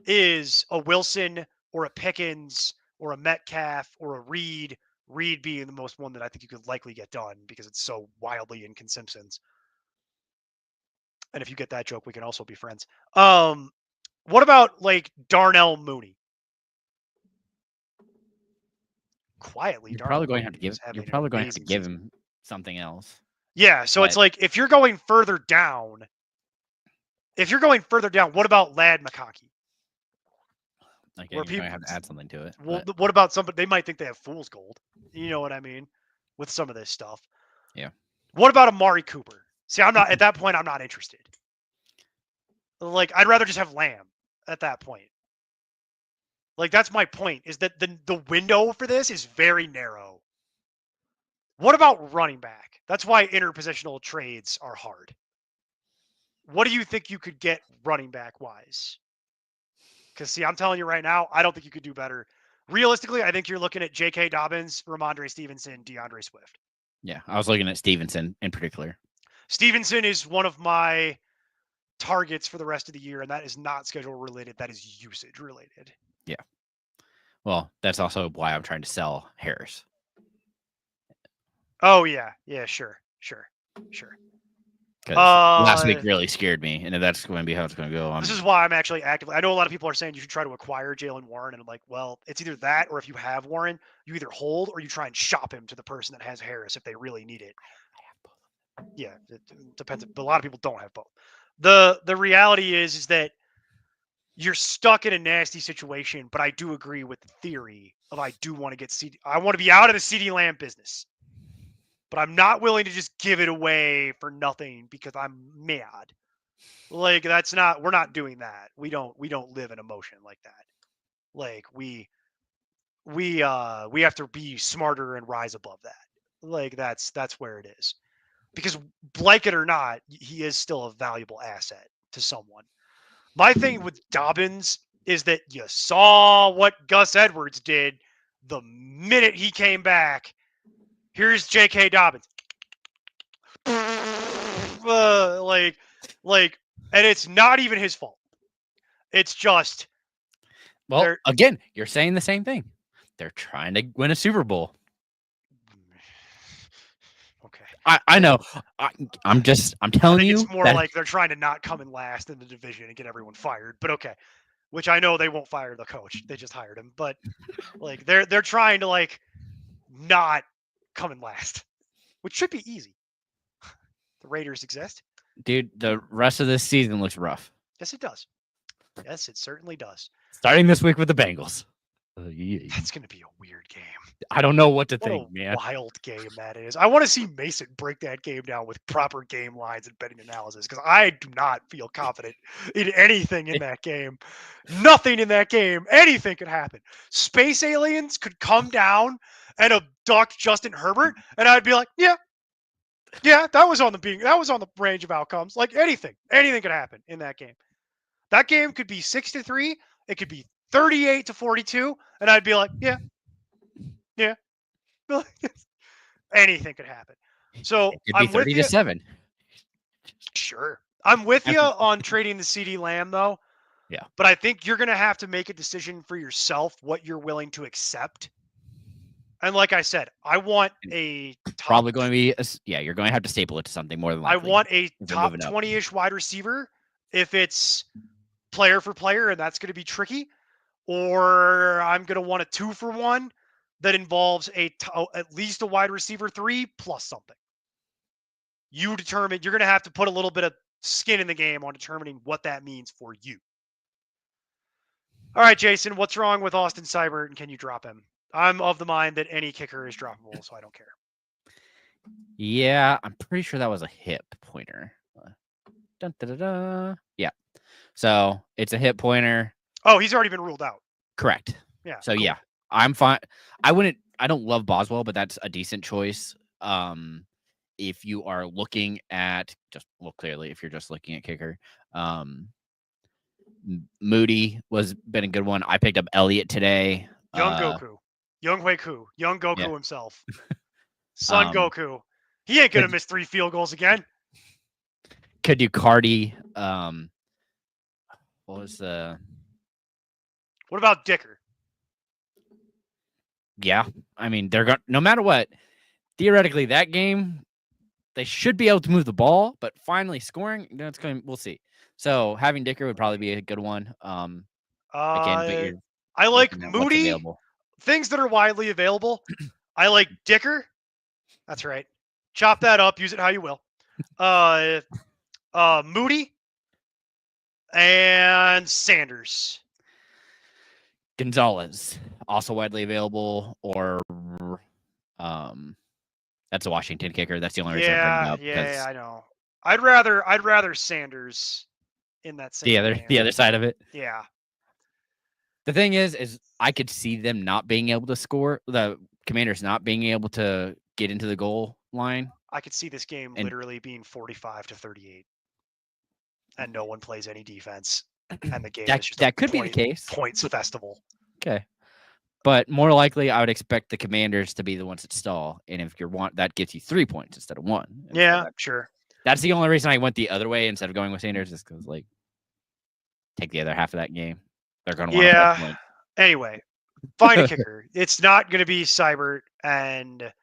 is a Wilson or a Pickens or a Metcalf or a Reed. Reed being the most one that I think you could likely get done because it's so wildly inconsistent. And if you get that joke, we can also be friends. What about Darnell Mooney? Quietly, you're probably going to have to give him something else. Yeah, so it's if you're going further down, what about Lad McConkey? Okay, you're going to have to add something to it. Well, what about somebody? They might think they have fool's gold. You know what I mean? With some of this stuff. Yeah. What about Amari Cooper? See, I'm not at that point. I'm not interested. I'd rather just have Lamb at that point. That's my point. Is that the window for this is very narrow. What about running back? That's why interpositional trades are hard. what do you think you could get running back wise? Because see, I'm telling you right now, I don't think you could do better. Realistically, I think you're looking at J.K. Dobbins, Ramondre Stevenson, DeAndre Swift. Yeah, I was looking at Stevenson in particular. Stevenson is one of my targets for the rest of the year, and that is not schedule related. That is usage related. Yeah. Well, that's also why I'm trying to sell Harris. Oh yeah, sure. Because last week really scared me, and if that's going to be how it's going to go, this is why I'm actually actively. I know a lot of people are saying you should try to acquire Jalen Warren, and I'm like, well, it's either that or if you have Warren, you either hold or you try and shop him to the person that has Harris if they really need it. Yeah, it depends, but a lot of people don't have both. The reality is that you're stuck in a nasty situation, but I do agree with the theory of I do want to get CD. I want to be out of the CD Lamb business, but I'm not willing to just give it away for nothing because I'm mad. Like that's not. We're not doing that. We don't live in emotion like that. Like we have to be smarter and rise above that. Like that's where it is. Because like it or not, he is still a valuable asset to someone. My thing with Dobbins is that you saw what Gus Edwards did the minute he came back. Here's J.K. Dobbins. And it's not even his fault. It's just. Well, again, you're saying the same thing. They're trying to win a Super Bowl. Okay. I know. I'm telling you. It's more like they're trying to not come in last in the division and get everyone fired. But okay. Which I know they won't fire the coach. They just hired him. But like they're trying to like not come in last. Which should be easy. The Raiders exist. Dude, the rest of this season looks rough. Yes, it does. Yes, it certainly does. Starting this week with the Bengals. That's going to be a weird game. I don't know what to think, man. Wild game that is. I want to see Mason break that game down with proper game lines and betting analysis because I do not feel confident in anything in that game. Nothing in that game. Anything could happen. Space aliens could come down and abduct Justin Herbert, and I'd be like, yeah, that was on the range of outcomes. Like anything could happen in that game. That game could be 6-3. It could be 38-42, and I'd be like, yeah. Anything could happen. So it could be 30-7. Sure, I'm with you on trading the CD Lamb though. Yeah, but I think you're going to have to make a decision for yourself what you're willing to accept. And like I said, I want a probably going to be you're going to have to staple it to something more than likely. I want a top 20-ish wide receiver if it's player for player, and that's going to be tricky. Or I'm going to want a 2-for-1 that involves at least a wide receiver 3 plus something. You determine. You're going to have to put a little bit of skin in the game on determining what that means for you. All right, Jason, what's wrong with Austin Seibert, and can you drop him? I'm of the mind that any kicker is droppable, so I don't care. Yeah, I'm pretty sure that was a hip pointer. Yeah. So it's a hip pointer. Oh, he's already been ruled out. Correct. Yeah. So cool. Yeah, I'm fine. I don't love Boswell, but that's a decent choice. If you are looking at clearly, if you're just looking at kicker, Moody was been a good one. I picked up Elliott today. Young Goku himself. Son Goku. He ain't gonna miss 3 field goals again. Could do Cardi. What about Dicker? Yeah, I mean they're going no matter what. Theoretically, that game they should be able to move the ball, but finally scoring that's going. We'll see. So having Dicker would probably be a good one. Again, but I like Moody. Things that are widely available. I like Dicker. That's right. Chop that up. Use it how you will. Moody and Sanders. Gonzalez also widely available, or that's a Washington kicker. That's the only reason I'm bringing up. Yeah, I know. I'd rather Sanders in that same the other side of it. Yeah. The thing is I could see them not being able to score. The Commanders not being able to get into the goal line. I could see this game literally being 45-38. and no one plays any defense, and the game is just That could be the case. points festival. Okay. But more likely, I would expect the Commanders to be the ones that stall. And if that gets you 3 points instead of 1. Yeah, sure. That's the only reason I went the other way instead of going with Sanders, is because, like, take the other half of that game. They're going to want to play point. Anyway, find a kicker. It's not going to be Seibert. And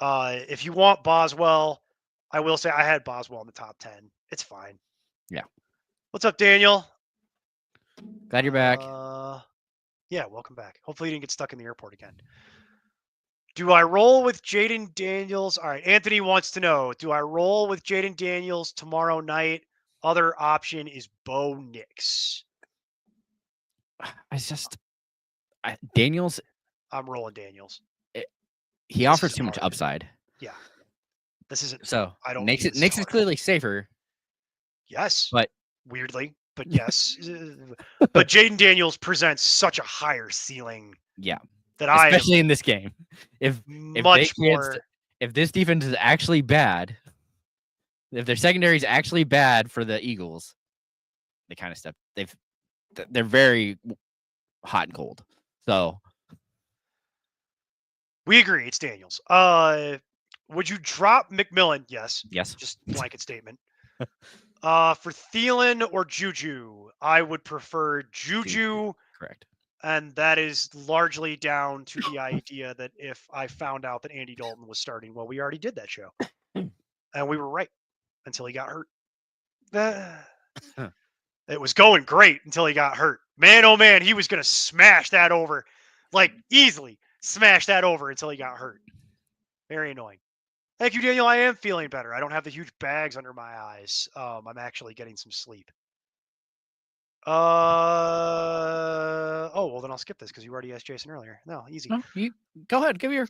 if you want Boswell, I will say I had Boswell in the top 10. It's fine. Yeah. What's up, Daniel? Glad you're back. Yeah, welcome back. Hopefully you didn't get stuck in the airport again. Do I roll with Jaden Daniels? All right, Anthony wants to know, do I roll with Jaden Daniels tomorrow night? Other option is Bo Nix. Daniels. I'm rolling Daniels. He offers too much upside. Yeah. This isn't. So Nix is clearly safer. Yes. But weirdly. But yes. But Jaden Daniels presents such a higher ceiling. Yeah. Especially in this game. If this defense is actually bad, if their secondary is actually bad for the Eagles, they kind of they're very hot and cold. So we agree it's Daniels. Would you drop McMillan? Yes. Just blanket statement. For Thielen or Juju, I would prefer Juju. Correct. And that is largely down to the idea that if I found out that Andy Dalton was starting, well, we already did that show. And we were right until he got hurt. It was going great until he got hurt. Man, oh man, he was going to smash that over. Like, easily smash that over until he got hurt. Very annoying. Thank you, Daniel. I am feeling better. I don't have the huge bags under my eyes. I'm actually getting some sleep. Oh, well, then I'll skip this because you already asked Jason earlier. No, easy. No, you go ahead. Give your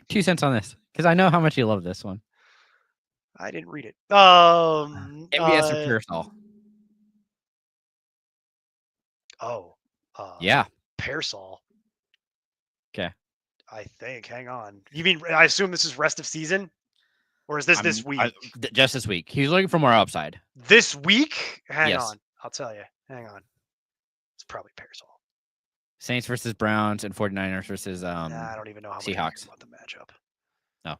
2 cents on this, because I know how much you love this one. I didn't read it. MBS or Pearsall? Yeah. Pearsall. Okay. I think. Hang on. You mean, I assume this is rest of season? Or is this week? Just this week. He's looking for more upside. This week? Hang on. I'll tell you. Hang on. It's probably Pearsall. Saints versus Browns and 49ers versus I don't even know how Seahawks. About the matchup. No.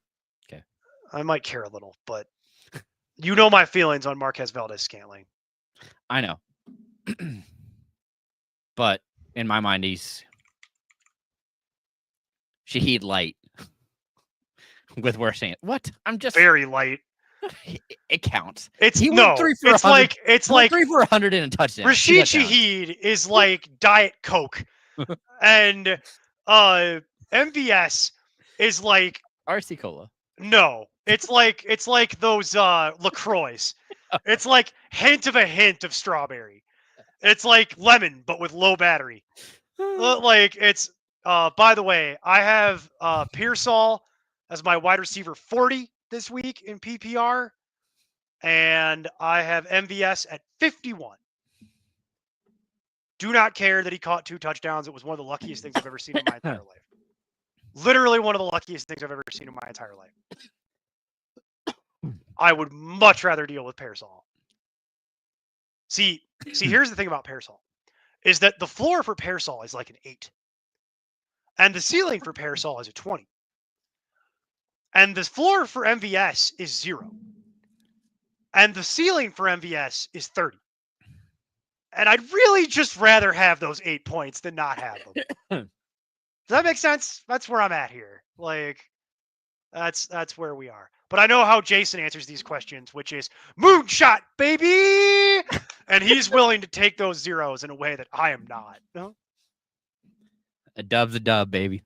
Okay. I might care a little, but you know my feelings on Marquez Valdez-Scantling. I know. But in my mind, he's Shaheed light. With worse hands. What? I'm just very light. It counts. It's 3 for 100 in a touchdown. Rashid Shaheed is like Diet Coke, and MVS is like RC Cola. No, it's like those LaCroix. It's like hint of strawberry. It's like lemon but with low battery. Like it's. By the way, I have Pearsall as my wide receiver 40 this week in PPR, and I have MVS at 51. Do not care that he caught 2 touchdowns. It was one of the luckiest things I've ever seen in my entire life. Literally one of the luckiest things I've ever seen in my entire life. I would much rather deal with Pearsall. See, here's the thing about Pearsall, is that the floor for Pearsall is like an 8. And the ceiling for Pearsall is a 20. And the floor for MVS is 0. And the ceiling for MVS is 30. And I'd really just rather have those 8 points than not have them. Does that make sense? That's where I'm at here. Like, that's where we are. But I know how Jason answers these questions, which is moonshot, baby! And he's willing to take those zeros in a way that I am not. No? A dub's a dub, baby.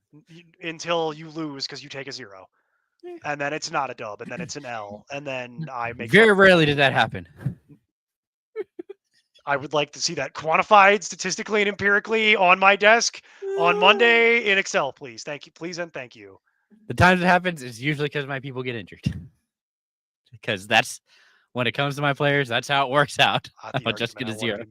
Until you lose because you take a 0. And then it's not a dub, and then it's an L, and then I make. Very rarely did that happen. I would like to see that quantified statistically and empirically on my desk on Monday in Excel, please. Thank you, please, and thank you. The times it happens is usually because my people get injured. Because that's when it comes to my players, that's how it works out. I'll just get a 0.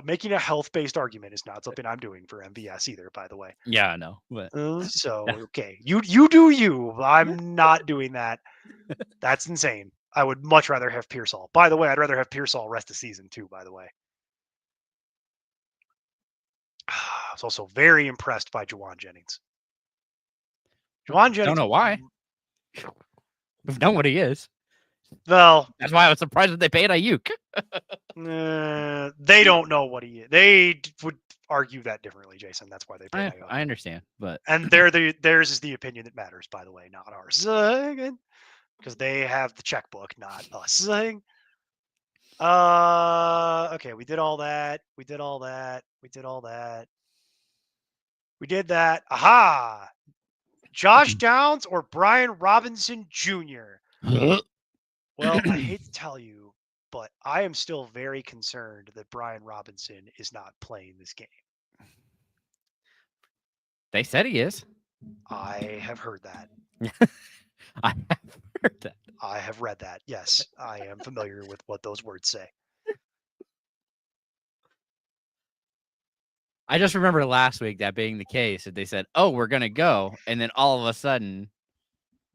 Making a health-based argument is not something I'm doing for MVS either, by the way. Yeah, I know. But... So, okay. You do you. I'm not doing that. That's insane. I would much rather have Pearsall. By the way, I'd rather have Pearsall rest the season too, by the way. I was also very impressed by Juwan Jennings. Juwan Jennings. Don't know why. We've known what he is. Well, that's why I was surprised that they paid Ayuk. They don't know what he is. They would argue that differently, Jason. That's why they paid Ayuk. I understand, but and theirs is the opinion that matters, by the way, not ours. Because they have the checkbook, not us. Okay, we did all that. We did all that. We did all that. We did that. Aha! Josh Downs or Brian Robinson Jr.? Well, I hate to tell you, but I am still very concerned that Brian Robinson is not playing this game. They said he is. I have heard that. I have heard that. I have read that. Yes, I am familiar with what those words say. I just remember last week that being the case, that they said, "Oh, we're gonna go," and then all of a sudden,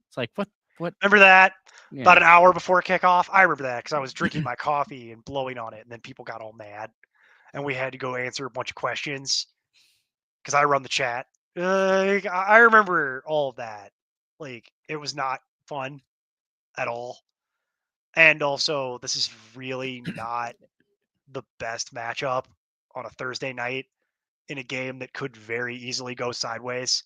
it's like, what? Remember that? Yeah. About an hour before kickoff? I remember that because I was drinking my coffee and blowing on it, and then people got all mad, and we had to go answer a bunch of questions because I run the chat. I remember all of that. Like, it was not fun at all. And also, this is really not the best matchup on a Thursday night in a game that could very easily go sideways.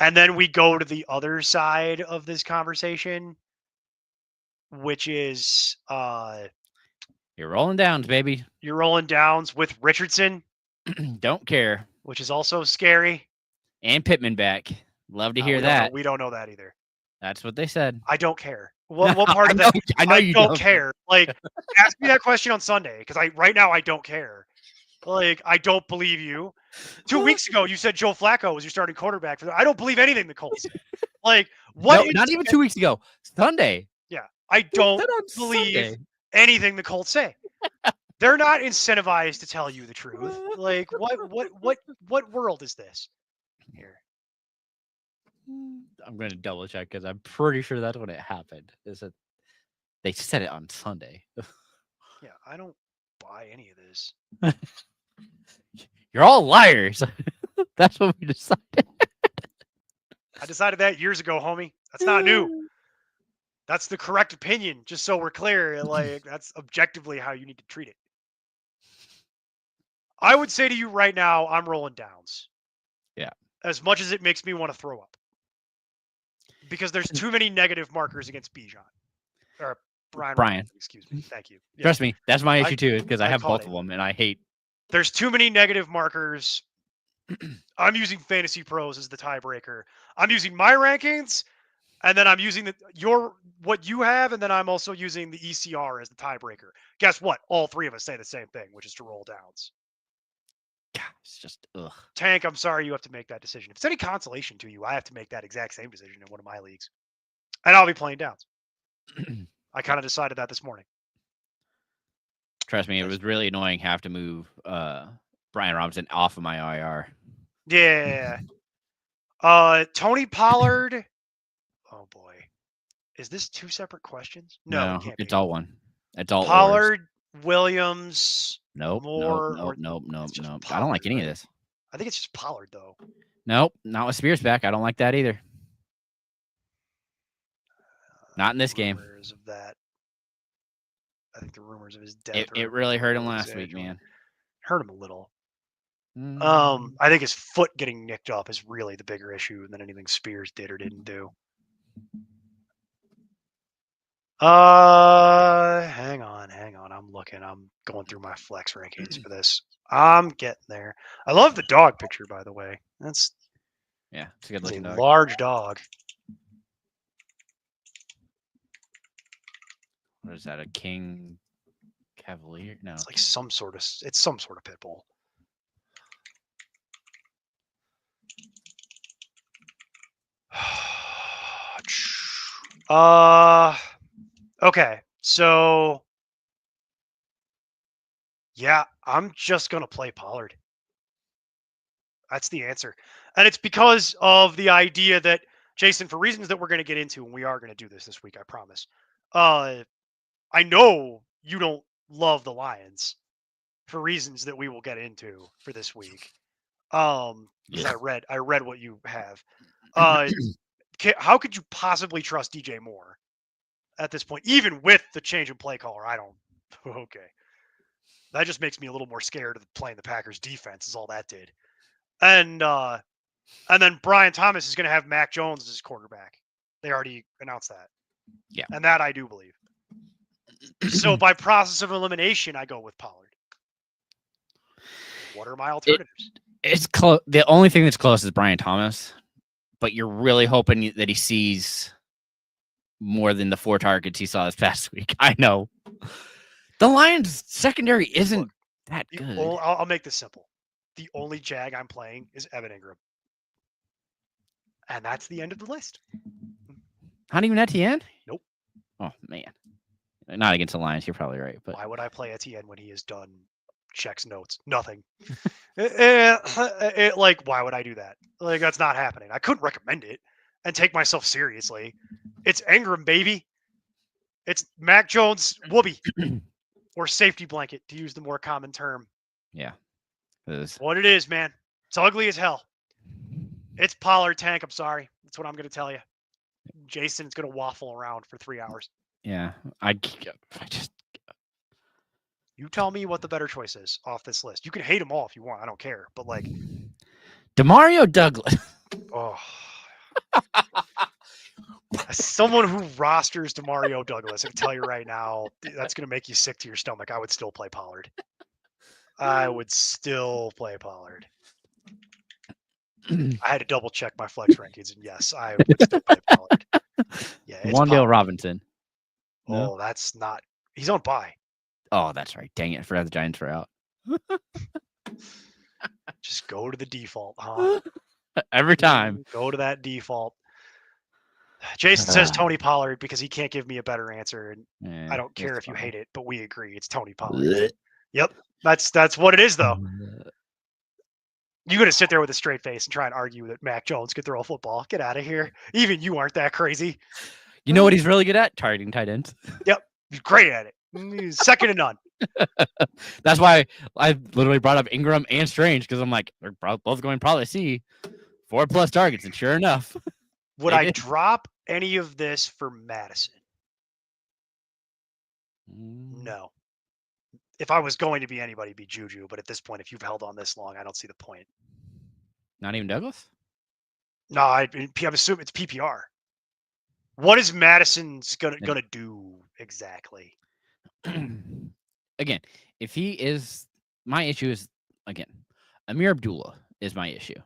And then we go to the other side of this conversation, which is you're rolling downs, baby. You're rolling downs with Richardson. Don't care. Which is also scary. And Pittman back. Love to hear that. We don't know that either. That's what they said. I don't care. What part of that? I know you don't care. Like, ask me that question on Sunday because right now I don't care. Like, I don't believe you. 2 weeks ago, you said Joe Flacco was your starting quarterback. I don't believe anything the Colts say. Like, what? No, not even 2 weeks ago. Sunday. Yeah, I don't believe anything the Colts say. They're not incentivized to tell you the truth. Like, what world is this? Here, I'm going to double check because I'm pretty sure that's when it happened. Is that they said it on Sunday? Yeah, I don't buy any of this. You're all liars. That's what we decided. I decided that years ago, homie. That's not new. That's the correct opinion, just so we're clear. Like, that's objectively how you need to treat it. I would say to you right now, I'm rolling downs. Yeah. As much as it makes me want to throw up. Because there's too many negative markers against Bijan. Or Brian. Excuse me. Thank you. Yeah. Trust me, that's my issue too, because I have both of them, and I hate. There's too many negative markers. I'm using Fantasy Pros as the tiebreaker. I'm using my rankings, and then I'm using what you have, and then I'm also using the ECR as the tiebreaker. Guess what? All three of us say the same thing, which is to roll downs. God, it's just ugh. Tank, I'm sorry you have to make that decision. If it's any consolation to you, I have to make that exact same decision in one of my leagues. And I'll be playing downs. I kind of decided that this morning. Trust me, it was really annoying have to move Brian Robinson off of my IR. Yeah. Tony Pollard. Oh boy. Is this two separate questions? No, it can't it's be. all one. It's all Pollard, Williams. Nope. Moore, nope. Pollard, I don't like any of this. I think it's just Pollard though. Nope, not with Spears back. I don't like that either. Not in this game. Of that. I think the rumors of his death. It really hurt him last week, man. Hurt him a little. I think his foot getting nicked up is really the bigger issue than anything Spears did or didn't do. Hang on. I'm looking. I'm going through my flex rankings for this. I'm getting there. I love the dog picture, by the way. It's a good looking dog. Large dog. What is that? A King Cavalier? No, it's like some sort of pit bull. Okay, so yeah, I'm just gonna play Pollard. That's the answer, and it's because of the idea that Jason, for reasons that we're going to get into, and we are going to do this week, I promise. I know you don't love the Lions for reasons that we will get into for this week. Because I read what you have. How could you possibly trust DJ Moore at this point, even with the change in play caller? I don't. Okay, that just makes me a little more scared of playing the Packers defense. Is all that did. And then Brian Thomas is going to have Mac Jones as his quarterback. They already announced that. Yeah. And that I do believe. So by process of elimination, I go with Pollard. What are my alternatives? It's close. The only thing that's close is Brian Thomas, but you're really hoping that he sees more than the 4 targets he saw this past week. I know. The Lions secondary isn't that good. I'll make this simple. The only Jag I'm playing is Evan Ingram. And that's the end of the list. Not even Etienne? Nope. Oh, man. Not against the Lions. You're probably right. But why would I play Etienne when he has done checks notes? Nothing. Why would I do that? Like, that's not happening. I couldn't recommend it and take myself seriously. It's Ingram, baby. It's Mac Jones, whoopee. Or safety blanket, to use the more common term. Yeah. What it is, man. It's ugly as hell. It's Pollard tank. I'm sorry. That's what I'm going to tell you. Jason's going to waffle around for 3 hours. Yeah. I just. You tell me what the better choice is off this list. You can hate them all if you want. I don't care. But like. Demario Douglas. Oh. As someone who rosters Demario Douglas, I can tell you right now, that's going to make you sick to your stomach. I would still play Pollard. I would still play Pollard. I had to double check my flex rankings, and yes, I would still play Pollard. Yeah, it's Wandale Robinson. No? Oh, that's not. He's on bye. Oh, that's right. Dang it! I forgot the Giants were out. Just go to the default, huh? Every time. Go to that default. Jason says Tony Pollard because he can't give me a better answer, and I don't care if you hate it, but we agree it's Tony Pollard. Yep, that's what it is, though. You're going to sit there with a straight face and try and argue that Mac Jones could throw a football. Get out of here. Even you aren't that crazy. You know what he's really good at? Targeting tight ends. Yep. He's great at it. He's second to none. That's why I literally brought up Ingram and Strange, because I'm like, they're both going to probably see 4+ targets. And sure enough. Would I drop any of this for Madison? No. If I was going to be anybody, it'd be Juju. But at this point, if you've held on this long, I don't see the point. Not even Douglas? No, I'm assuming it's PPR. What is Madison's gonna do exactly? Again, if he is, my issue is, again, Amir Abdullah is my issue.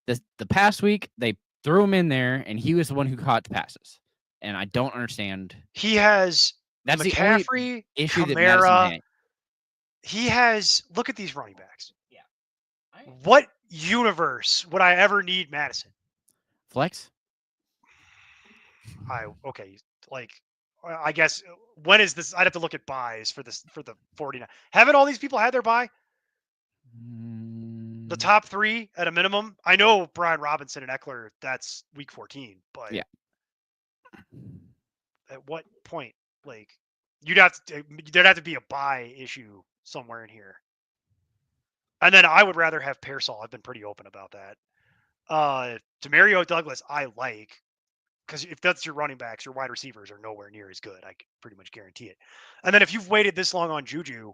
The past week, they threw him in there, and he was the one who caught the passes. And I don't understand. He has that's McCaffrey, the only issue Kamara. that Madison had. He has. Look at these running backs. Yeah. What universe would I ever need Madison? Flex? I guess when is this? I'd have to look at buys for the 49. Haven't all these people had their buy? The top 3 at a minimum. I know Brian Robinson and Eckler. That's week 14, but yeah. At what point? Like, there'd have to be a buy issue somewhere in here. And then I would rather have Pearsall. I've been pretty open about that. Demario Douglas, I like. Because if that's your running backs, your wide receivers are nowhere near as good. I can pretty much guarantee it. And then if you've waited this long on Juju,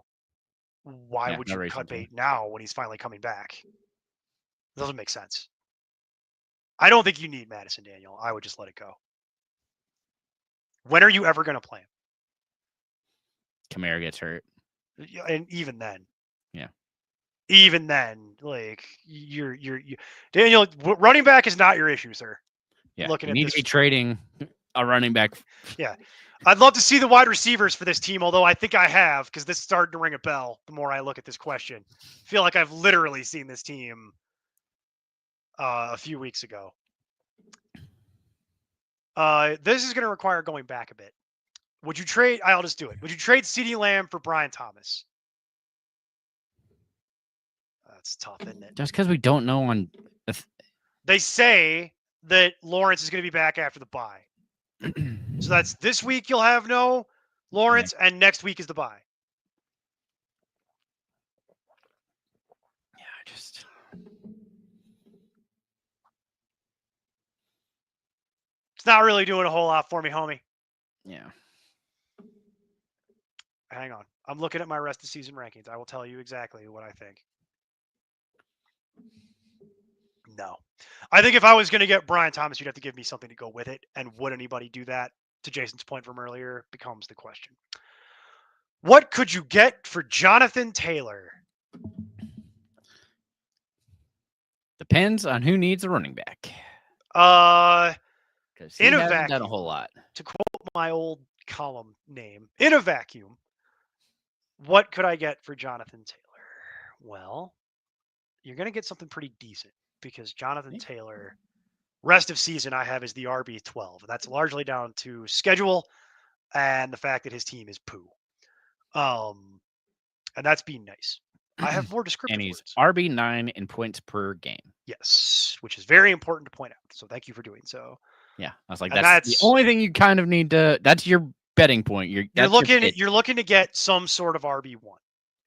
why would you cut bait now when he's finally coming back? It doesn't make sense. I don't think you need Madison, Daniel. I would just let it go. When are you ever going to play him? Kamara gets hurt. And even then. Yeah. Even then, like, you're Daniel, running back is not your issue, sir. Yeah, you need to be trading a running back. Yeah. I'd love to see the wide receivers for this team, although I think I have, because this started to ring a bell the more I look at this question. I feel like I've literally seen this team a few weeks ago. This is going to require going back a bit. Would you trade? I'll just do it. Would you trade CeeDee Lamb for Brian Thomas? That's tough, isn't it? Just because we don't know on. They say that Lawrence is going to be back after the bye. So that's this week you'll have no Lawrence, and next week is the bye. Yeah, just It's not really doing a whole lot for me, homie. yeah. Hang on. I'm looking at my rest of season rankings. I will tell you exactly what I think. No. I think if I was going to get Brian Thomas, you'd have to give me something to go with it. And would anybody do that? To Jason's point from earlier, becomes the question. What could you get for Jonathan Taylor? Depends on who needs a running back. Because he hasn't done a whole lot. To quote my old column name, in a vacuum, what could I get for Jonathan Taylor? Well, you're going to get something pretty decent because Jonathan Taylor, rest of season, I have is the RB12. That's largely down to schedule and the fact that his team is poo. And that's being nice. I have more descriptive and he's words. RB9 in points per game. Yes, which is very important to point out. So thank you for doing so. Yeah, I was like, that's the only thing you kind of need to. That's your betting point. You're looking to get some sort of RB1,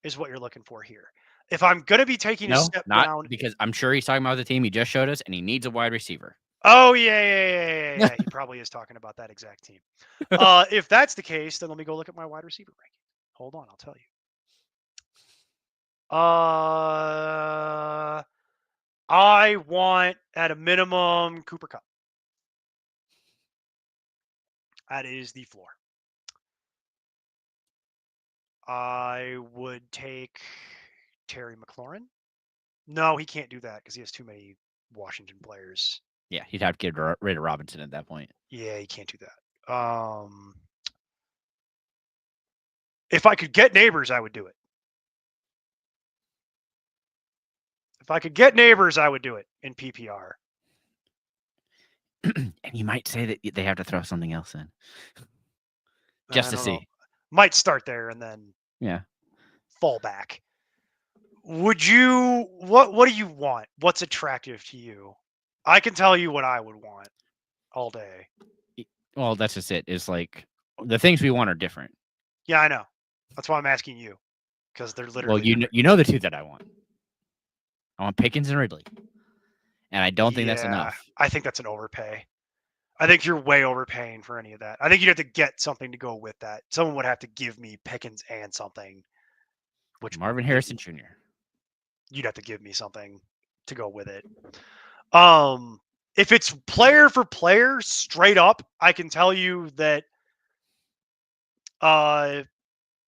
is what you're looking for here. If I'm going to be taking a step down, because I'm sure he's talking about the team he just showed us, and he needs a wide receiver. Oh yeah. He probably is talking about that exact team. If that's the case, then let me go look at my wide receiver ranking. Hold on, I'll tell you. I want at a minimum Cooper Kupp. That is the floor. I would take Terry McLaurin. No, he can't do that because he has too many Washington players. Yeah, he'd have to get rid of Robinson at that point. Yeah, he can't do that. If I could get Neighbors, I would do it. If I could get Neighbors, I would do it in PPR. And you might say that they have to throw something else in. Just to see. Might start there and then fall back. Would you what do you want? What's attractive to you? I can tell you what I would want all day. Well, that's just it. Is like the things we want are different. Yeah, I know. That's why I'm asking you. Because they're literally well, you know the two that I want. I want Pickens and Ridley. And I don't think that's enough. I think that's an overpay. I think you're way overpaying for any of that. I think you'd have to get something to go with that. Someone would have to give me Pickens and something. Which Marvin Harrison Jr. You'd have to give me something to go with it. If it's player for player, straight up, I can tell you that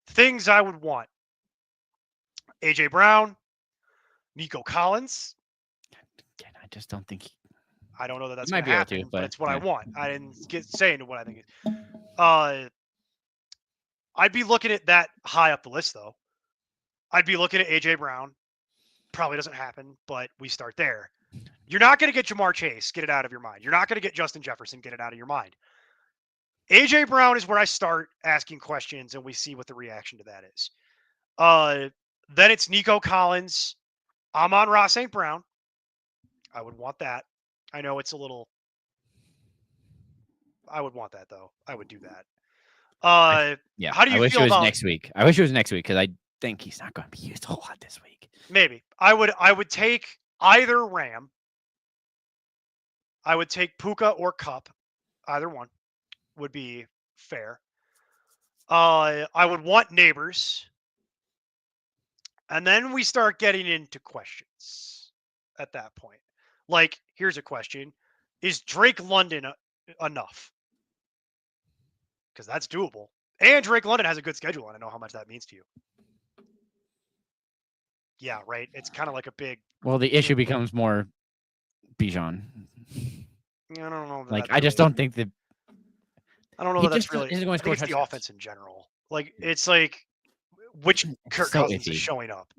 things I would want. AJ Brown, Nico Collins. I just don't think I don't know that that's going to happen, but it's what I want. I didn't say into what I think. I'd be looking at that high up the list, though. I'd be looking at AJ Brown. Probably doesn't happen, but we start there. You're not going to get Jamar Chase. Get it out of your mind. You're not going to get Justin Jefferson. Get it out of your mind. AJ Brown is where I start asking questions, and we see what the reaction to that is. Then it's Nico Collins. Amon-Ra St. Brown. I would want that. I know it's a little. I would want that, though. I would do that. How do you feel about next week? I wish it was next week because I think he's not going to be used a whole lot this week. Maybe. I would take either Ram. I would take Puka or Kupp. Either one would be fair. I would want Neighbors. And then we start getting into questions at that point. Like, here's a question. Is Drake London enough? Because that's doable. And Drake London has a good schedule, and I know how much that means to you. Yeah, right. It's kind of like a big. Well, the issue becomes more Bijan. I don't know. I just don't think that. I don't know that that's really. I think it's the offense in general. Like, it's like which Kirk Cousins is showing up.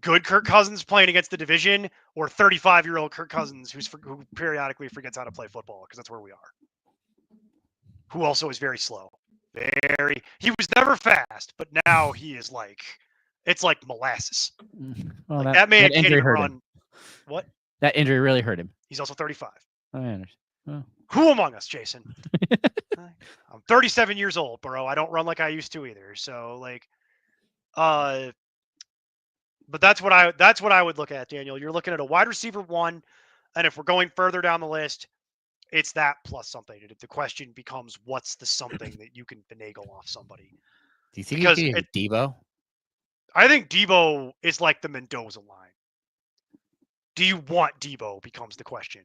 Good Kirk Cousins playing against the division, or 35-year-old Kirk Cousins who periodically forgets how to play football, because that's where we are. Who also is very slow. He was never fast, but now he is like, it's like molasses. Well, like that man can't even run. Him. What? That injury really hurt him. He's also 35. I understand. Who among us, Jason? I'm 37 years old, bro. I don't run like I used to either. So like, but that's what I would look at, Daniel. You're looking at a wide receiver 1, and if we're going further down the list, it's that plus something. The question becomes, what's the something that you can finagle off somebody? Do you think you Because could get Debo? I think Debo is like the Mendoza line. Do you want Debo becomes the question.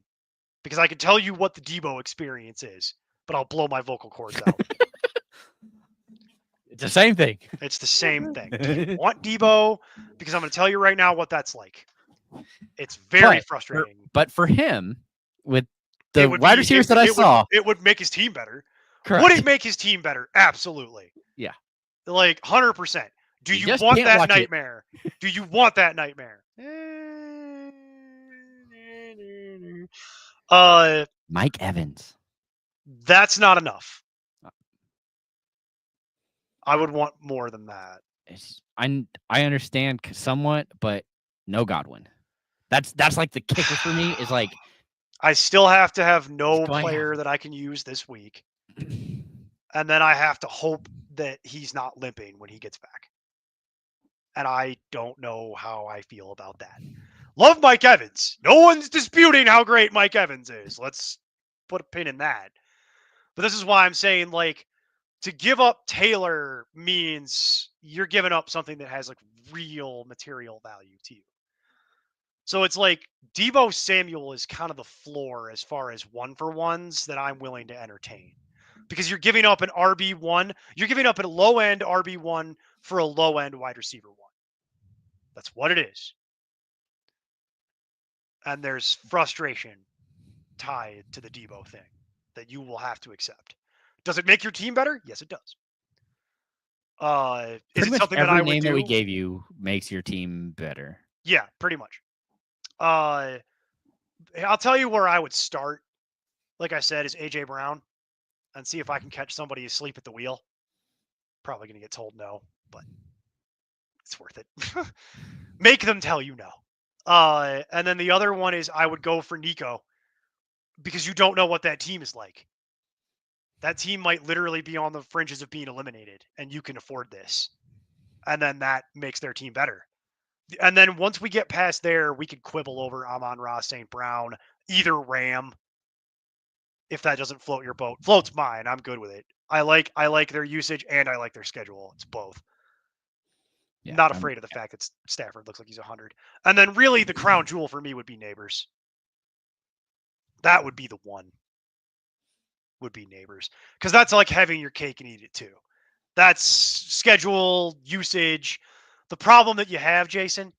Because I can tell you what the Debo experience is, but I'll blow my vocal cords out. It's the same thing. It's the same thing. Do you want Debo? Because I'm going to tell you right now what that's like. It's very frustrating. But for him, with the wide receivers that I saw, it would make his team better. correct. Would it make his team better? Absolutely. Yeah. Like 100%. Do you just want can't that watch it. nightmare? Do you want that nightmare? Mike Evans. That's not enough. I would want more than that. I understand somewhat, but no Godwin. That's like the kicker for me is like I still have to have no He's going player that I can use this week. And then I have to hope that he's not limping when he gets back. And I don't know how I feel about that. Love Mike Evans. No one's disputing how great Mike Evans is. Let's put a pin in that. But this is why I'm saying, like, to give up Taylor means you're giving up something that has like real material value to you. So it's like Debo Samuel is kind of the floor as far as 1-for-1s that I'm willing to entertain. Because you're giving up an RB1, you're giving up a low end RB1 for a low end wide receiver 1. That's what it is. And there's frustration tied to the Debo thing that you will have to accept. Does it make your team better? Yes, it does. Is it something that I would do? Every name that we gave you makes your team better. Yeah, pretty much. I'll tell you where I would start. Like I said, is AJ Brown, and see if I can catch somebody asleep at the wheel. Probably going to get told no, but it's worth it. Make them tell you no. And then the other one is I would go for Nico, because you don't know what that team is like. That team might literally be on the fringes of being eliminated, and you can afford this. And then that makes their team better. And then once we get past there, we could quibble over Amon-Ra, St. Brown, either Ram. If that doesn't float your boat, floats mine. I'm good with it. I like their usage and I like their schedule. It's both. Yeah, not afraid of the fact that Stafford looks like he's 100. And then really the crown jewel for me would be Neighbors. That would be the one. Would be Neighbors. Because that's like having your cake and eat it too. That's schedule, usage. The problem that you have, Jason,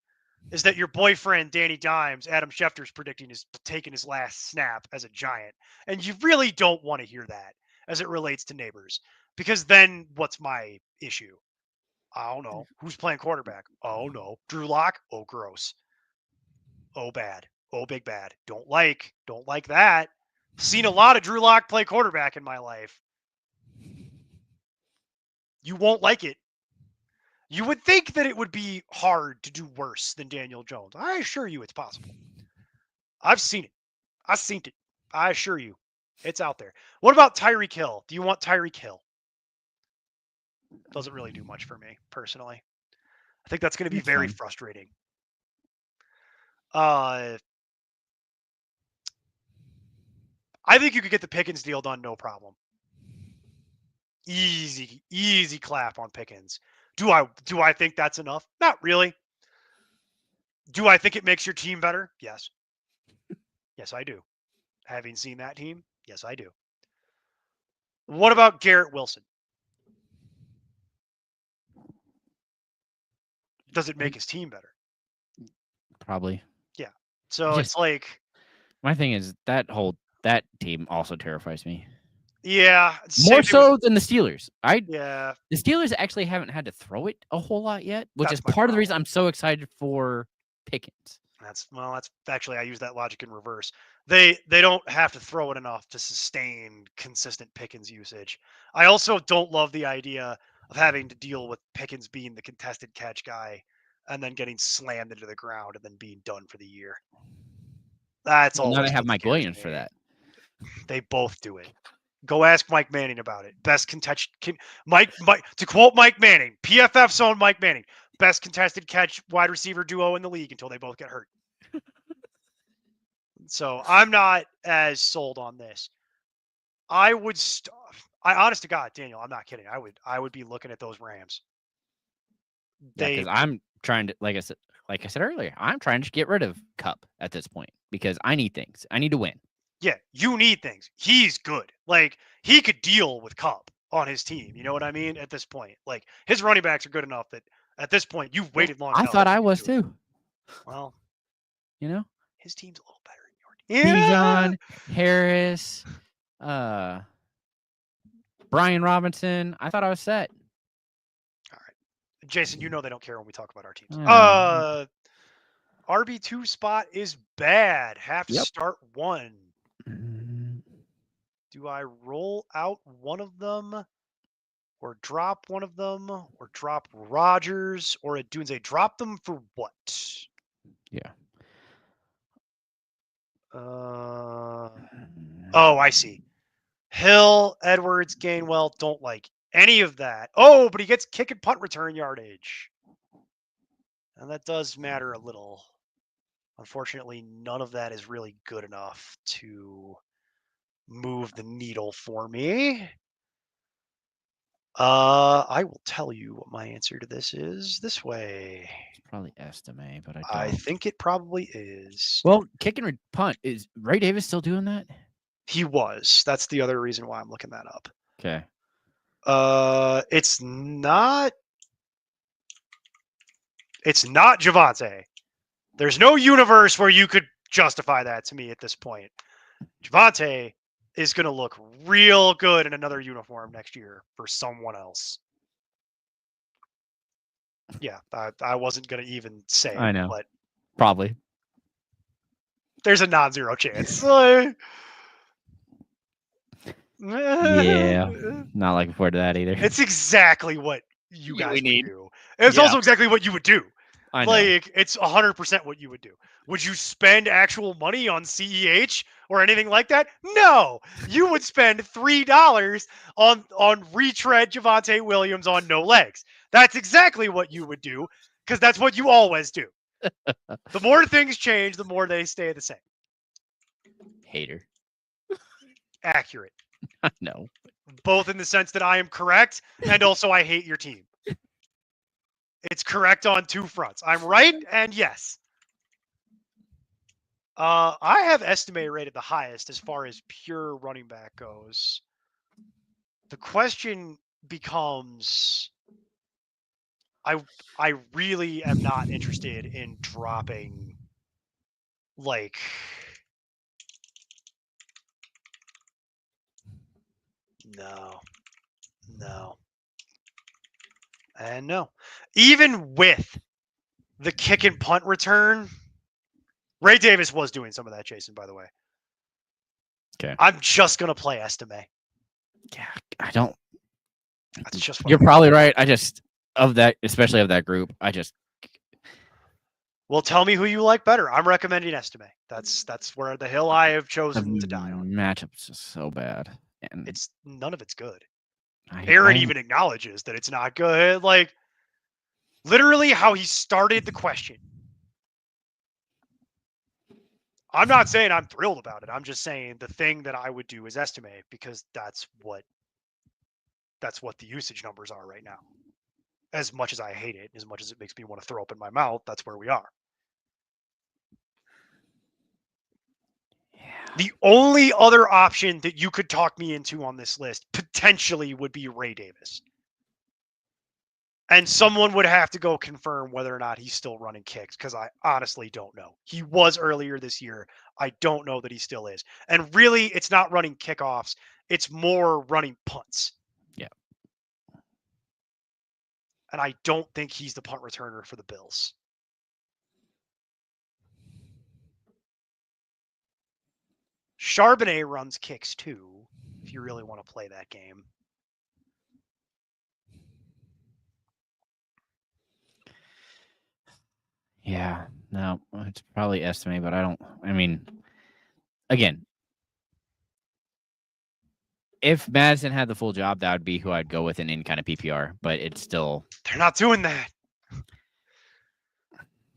is that your boyfriend, Danny Dimes, Adam Schefter's predicting is taking his last snap as a Giant. And you really don't want to hear that as it relates to Neighbors. Because then what's my issue? I don't know. Who's playing quarterback? Oh, no. Drew Lock? Oh, gross. Oh, bad. Oh, big bad. Don't like that. Seen a lot of Drew Lock play quarterback in my life. You won't like it. You would think that it would be hard to do worse than Daniel Jones. I assure you it's possible. I've seen it. I've seen it. I assure you. It's out there. What about Tyreek Hill? Do you want Tyreek Hill? Doesn't really do much for me, personally. I think that's going to be very frustrating. I think you could get the Pickens deal done, no problem. Easy clap on Pickens. Do I think that's enough? Not really. Do I think it makes your team better? Yes. Yes, I do. Having seen that team, yes, I do. What about Garrett Wilson? Does it make his team better? Probably. Yeah. So it's like, my thing is that team also terrifies me. Yeah. More so than the Steelers. Yeah. The Steelers actually haven't had to throw it a whole lot yet, which is part of the reason I'm so excited for Pickens. That's actually, I use that logic in reverse. They don't have to throw it enough to sustain consistent Pickens usage. I also don't love the idea of having to deal with Pickens being the contested catch guy and then getting slammed into the ground and then being done for the year. That's all. Now they have Mike Williams for that. They both do it. Go ask Mike Manning about it. Best contested Mike to quote Mike Manning, PFF's own Mike Manning, best contested catch wide receiver duo in the league until they both get hurt. So I'm not as sold on this. I would honest to God, Daniel, I'm not kidding. I would be looking at those Rams. Yeah, because I'm trying to, like I said earlier, I'm trying to get rid of Cup at this point because I need things. I need to win. Yeah, you need things. He's good. Like, he could deal with Cup on his team. You know what I mean? At this point, like, his running backs are good enough that at this point you've waited long enough. I thought I was too. Well, you know, his team's a little better than yours. Yeah. Bijan, Harris, Brian Robinson. I thought I was set. All right, Jason, you know they don't care when we talk about our teams. RB2 spot is bad. Have to start one. Do I roll out one of them, or drop one of them, or drop Rodgers, or a Dunze? Drop them for what? Yeah. Oh, I see. Hill, Edwards, Gainwell, don't like any of that. Oh, but he gets kick and punt return yardage. And that does matter a little. Unfortunately, none of that is really good enough to move the needle for me. I will tell you what my answer to this is this way. It's probably estimate, but I think it probably is. Well, kick and punt, is Ray Davis still doing that? He was. That's the other reason why I'm looking that up. Okay. It's not Javonte. There's no universe where you could justify that to me at this point. Javonte is going to look real good in another uniform next year for someone else. Yeah, I wasn't going to even say. I know. But probably. There's a non-zero chance. Yeah, not looking forward to that either. It's exactly what you guys would do. It's also exactly what you would do. I know. Like, it's 100% what you would do. Would you spend actual money on CEH or anything like that? No. You would spend $3 on retread Javonte Williams on no legs. That's exactly what you would do, because that's what you always do. The more things change, the more they stay the same. Hater. Accurate. No. Both in the sense that I am correct, and also I hate your team. It's correct on two fronts. I'm right, and yes. I have estimate rated the highest as far as pure running back goes. The question becomes, I really am not interested in dropping, like, no. And no. Even with the kick and punt return, Ray Davis was doing some of that, Jason, by the way. Okay. I'm just going to play estimate. Yeah, I don't. That's just You're probably right. Especially of that group, Well, tell me who you like better. I'm recommending estimate. That's where the hill I have chosen to die on. Matchup's just so bad. And none of it's good. Aaron even acknowledges that it's not good. Like, literally how he started the question. I'm not saying I'm thrilled about it. I'm just saying the thing that I would do is estimate, because that's what the usage numbers are right now. As much as I hate it, as much as it makes me want to throw up in my mouth, that's where we are. Yeah. The only other option that you could talk me into on this list potentially would be Ray Davis. And someone would have to go confirm whether or not he's still running kicks, because I honestly don't know. He was earlier this year. I don't know that he still is. And really, it's not running kickoffs. It's more running punts. Yeah. And I don't think he's the punt returner for the Bills. Charbonnet runs kicks too, if you really want to play that game. Yeah, no, it's probably estimate, but again, if Madison had the full job, that would be who I'd go with in any kind of PPR. But it's still They're not doing that.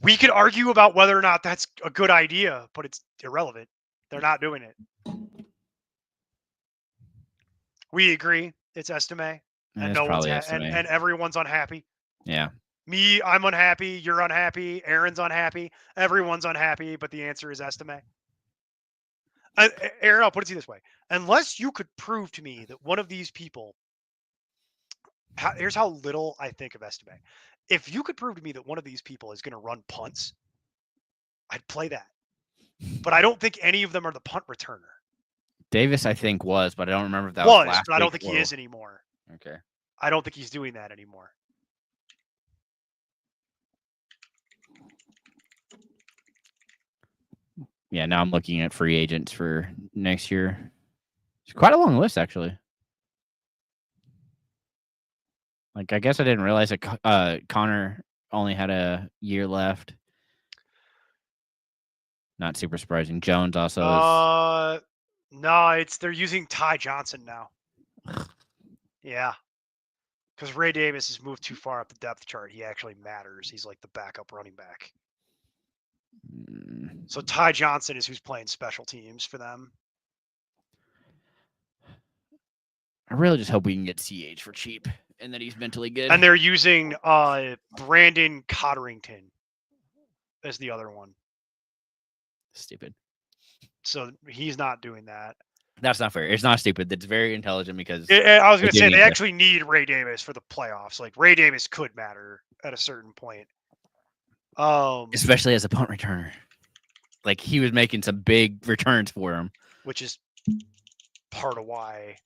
We could argue about whether or not that's a good idea, but it's irrelevant. They're not doing it. We agree. It's Estime, and it's no one's probably Estime. and everyone's unhappy. Yeah. Me, I'm unhappy. You're unhappy. Aaron's unhappy. Everyone's unhappy. But the answer is Estime. Aaron, I'll put it to you this way: unless you could prove to me that one of these people, here's how little I think of Estime. If you could prove to me that one of these people is going to run punts, I'd play that. But I don't think any of them are the punt returner. Davis, I think, was, but I don't remember if that was last but I don't week think he is anymore. Okay. I don't think he's doing that anymore. Yeah, now I'm looking at free agents for next year. It's quite a long list, actually. Like, I guess I didn't realize that Connor only had a year left. Not super surprising. Jones also is. No, they're using Ty Johnson now. Yeah. Because Ray Davis has moved too far up the depth chart. He actually matters. He's like the backup running back. So Ty Johnson is who's playing special teams for them. I really just hope we can get CH for cheap and that he's mentally good. And they're using Brandon Cotterington as the other one. Stupid. So he's not doing that. That's not fair. It's not stupid. It's very intelligent because I was going to say they actually need Ray Davis for the playoffs. Like Ray Davis could matter at a certain point. Especially as a punt returner. Like he was making some big returns for him. Which is part of why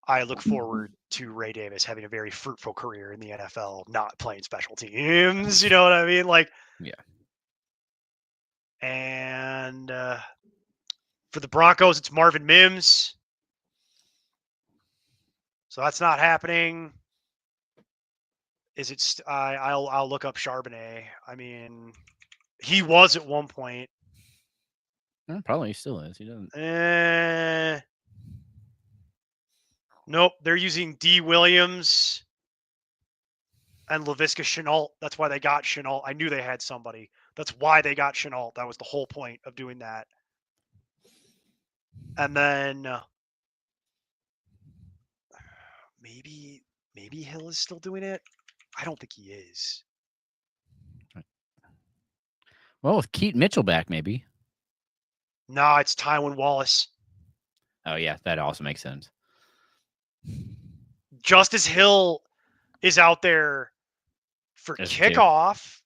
I look forward to Ray Davis having a very fruitful career in the NFL, not playing special teams. You know what I mean? Like, yeah. And for the Broncos, it's Marvin Mims. So that's not happening. Is it? I'll look up Charbonnet. I mean, he was at one point. Probably still is. He doesn't. Nope. They're using D. Williams and Laviska Shenault. That's why they got Shenault. I knew they had somebody. That's why they got Shenault. That was the whole point of doing that. And then maybe Hill is still doing it. I don't think he is. Well, with Keaton Mitchell back, maybe. No, it's Tywin Wallace. Oh, yeah. That also makes sense. Justice Hill is out there for kickoff,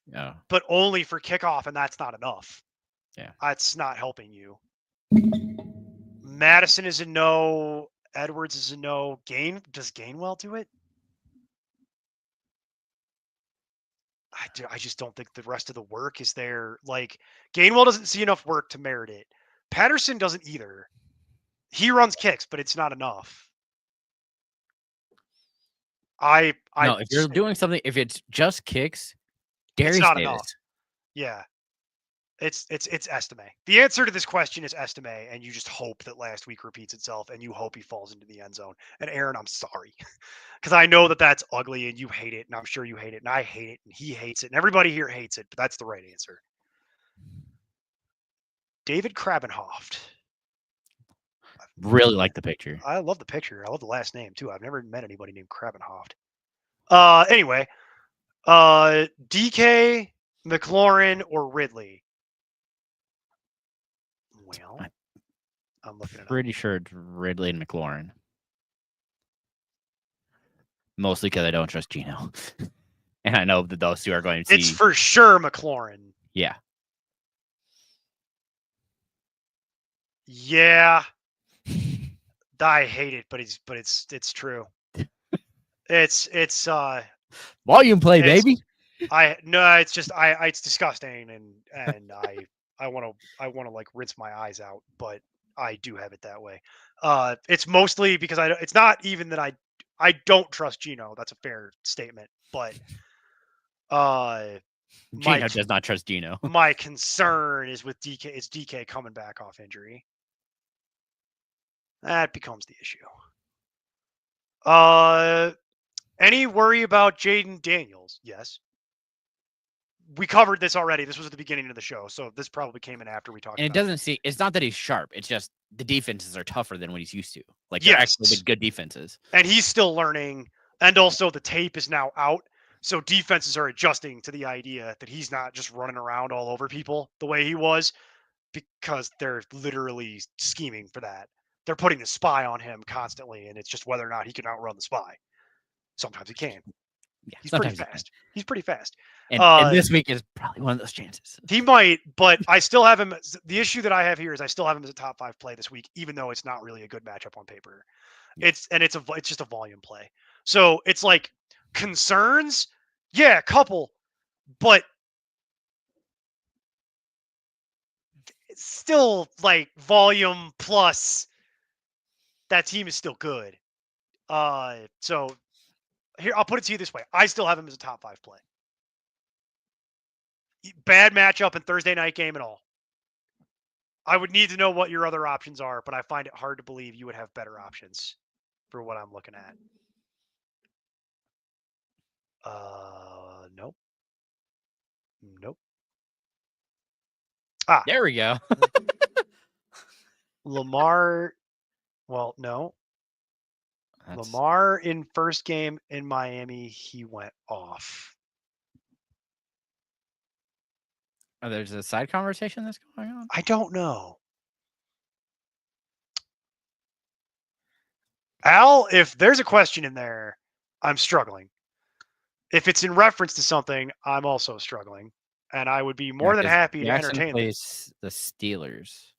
but only for kickoff, and that's not enough. Yeah. That's not helping you. Madison is a no. Edwards is a no. Does Gainwell do it? I just don't think the rest of the work is there. Like, Gainwell doesn't see enough work to merit it. Patterson doesn't either. He runs kicks, but it's not enough. If you're doing something, if it's just kicks, Darius Davis. Enough. Yeah. It's Estime. The answer to this question is Estime, and you just hope that last week repeats itself, and you hope he falls into the end zone. And Aaron, I'm sorry, because I know that that's ugly, and you hate it, and I'm sure you hate it, and I hate it, and he hates it, and everybody here hates it, but that's the right answer. David Krabenhoft. Really like the picture. I love the picture. I love the last name too. I've never met anybody named Krabenhoft. Anyway, DK, McLaurin, or Ridley. Well, I'm looking at it. Pretty sure it's Ridley and McLaurin. Mostly because I don't trust Gino. And I know that those two are going to see. It's for sure McLaurin. Yeah. Yeah. I hate it, but it's true. It's volume play, baby. It's just it's disgusting, and I want to like rinse my eyes out, but I do have it that way. It's mostly because it's not even that I don't trust Gino. That's a fair statement, but Gino does not trust Gino. My concern is with DK. It's DK coming back off injury. That becomes the issue. Any worry about Jaden Daniels? Yes. We covered this already. This was at the beginning of the show, so this probably came in after we talked And it about doesn't see. It's not that he's sharp. It's just the defenses are tougher than what he's used to. Like they're Yes. actually good defenses. And he's still learning, and also the tape is now out, so defenses are adjusting to the idea that he's not just running around all over people the way he was, because they're literally scheming for that. They're putting the spy on him constantly, and it's just whether or not he can outrun the spy. Sometimes he can. Yeah, He's pretty sometimes he can. fast. He's pretty fast. And this week is probably one of those chances. He might, but I still have him. The issue that I have here is I still have him as a top 5 play this week, even though it's not really a good matchup on paper. Yeah. It's just a volume play. So it's like concerns, yeah, a couple, but it's still like volume plus. That team is still good. So here I'll put it to you this way: I still have him as a top 5 play. Bad matchup and Thursday night game and all. I would need to know what your other options are, but I find it hard to believe you would have better options for what I'm looking at. Nope. Nope. Ah, there we go. Lamar. Well, no. Lamar in first game in Miami, he went off. Oh, there's a side conversation that's going on? I don't know. Al, if there's a question in there, I'm struggling. If it's in reference to something, I'm also struggling. And I would be more than happy to entertain plays the Steelers.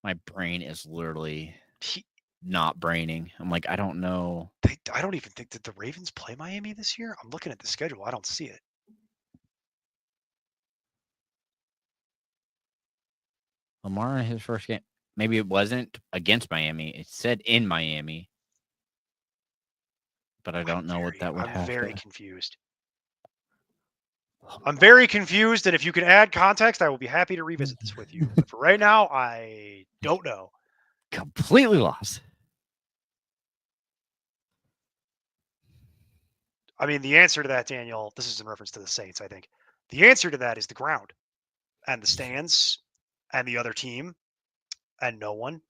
My brain is literally not braining. I'm like, I don't know. I don't even think that the Ravens play Miami this year. I'm looking at the schedule. I don't see it. Lamar in his first game. Maybe it wasn't against Miami. It said in Miami. But I don't know what that would have. I'm very confused. I'm very confused, and if you can add context, I will be happy to revisit this with you. But for right now, I don't know. Completely lost. I mean, the answer to that, Daniel, this is in reference to the Saints, I think. The answer to that is the ground and the stands and the other team and no one.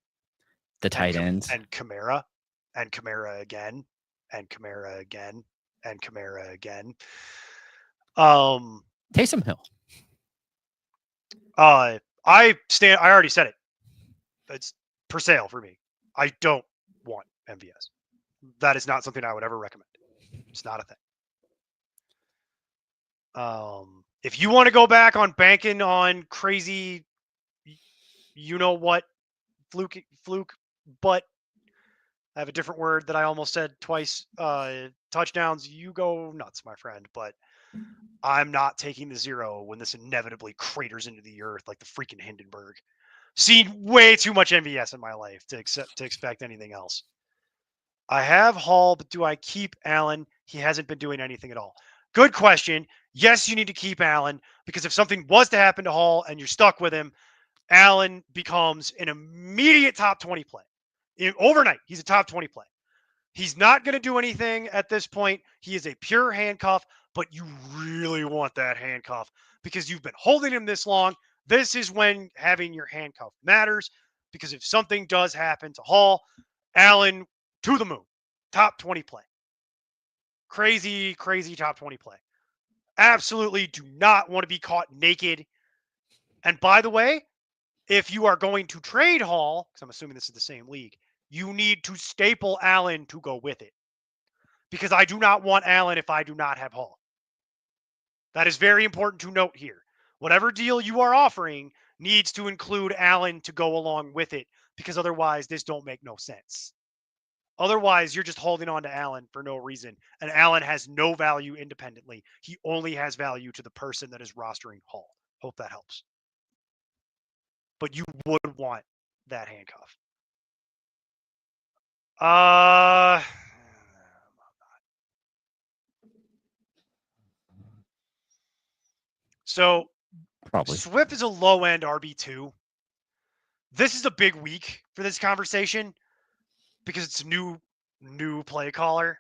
The tight ends. And Kamara and Kamara again and Kamara again and Kamara again. Taysom Hill. I already said it. It's for sale for me. I don't want MVS. That is not something I would ever recommend. It's not a thing. If you want to go back on banking on crazy, you know what, fluke, but I have a different word that I almost said twice. Touchdowns, you go nuts, my friend. But I'm not taking the 0 when this inevitably craters into the earth like the freaking Hindenburg. Seen way too much MVS in my life to expect anything else. I have Hall, but do I keep Allen? He hasn't been doing anything at all. Good question. Yes, you need to keep Allen because if something was to happen to Hall and you're stuck with him, Allen becomes an immediate top 20 play. Overnight, he's a top 20 play. He's not going to do anything at this point. He is a pure handcuff, but you really want that handcuff because you've been holding him this long. This is when having your handcuff matters because if something does happen to Hall, Allen to the moon. Top 20 play. Crazy, crazy top 20 play. Absolutely do not want to be caught naked. And by the way, if you are going to trade Hall, because I'm assuming this is the same league, you need to staple Allen to go with it. Because I do not want Allen if I do not have Hall. That is very important to note here. Whatever deal you are offering needs to include Allen to go along with it, because otherwise this don't make no sense. Otherwise, you're just holding on to Allen for no reason. And Allen has no value independently. He only has value to the person that is rostering Hall. Hope that helps. But you would want that handcuff. So Probably. Swift is a low end RB2. This is a big week for this conversation because it's new play caller.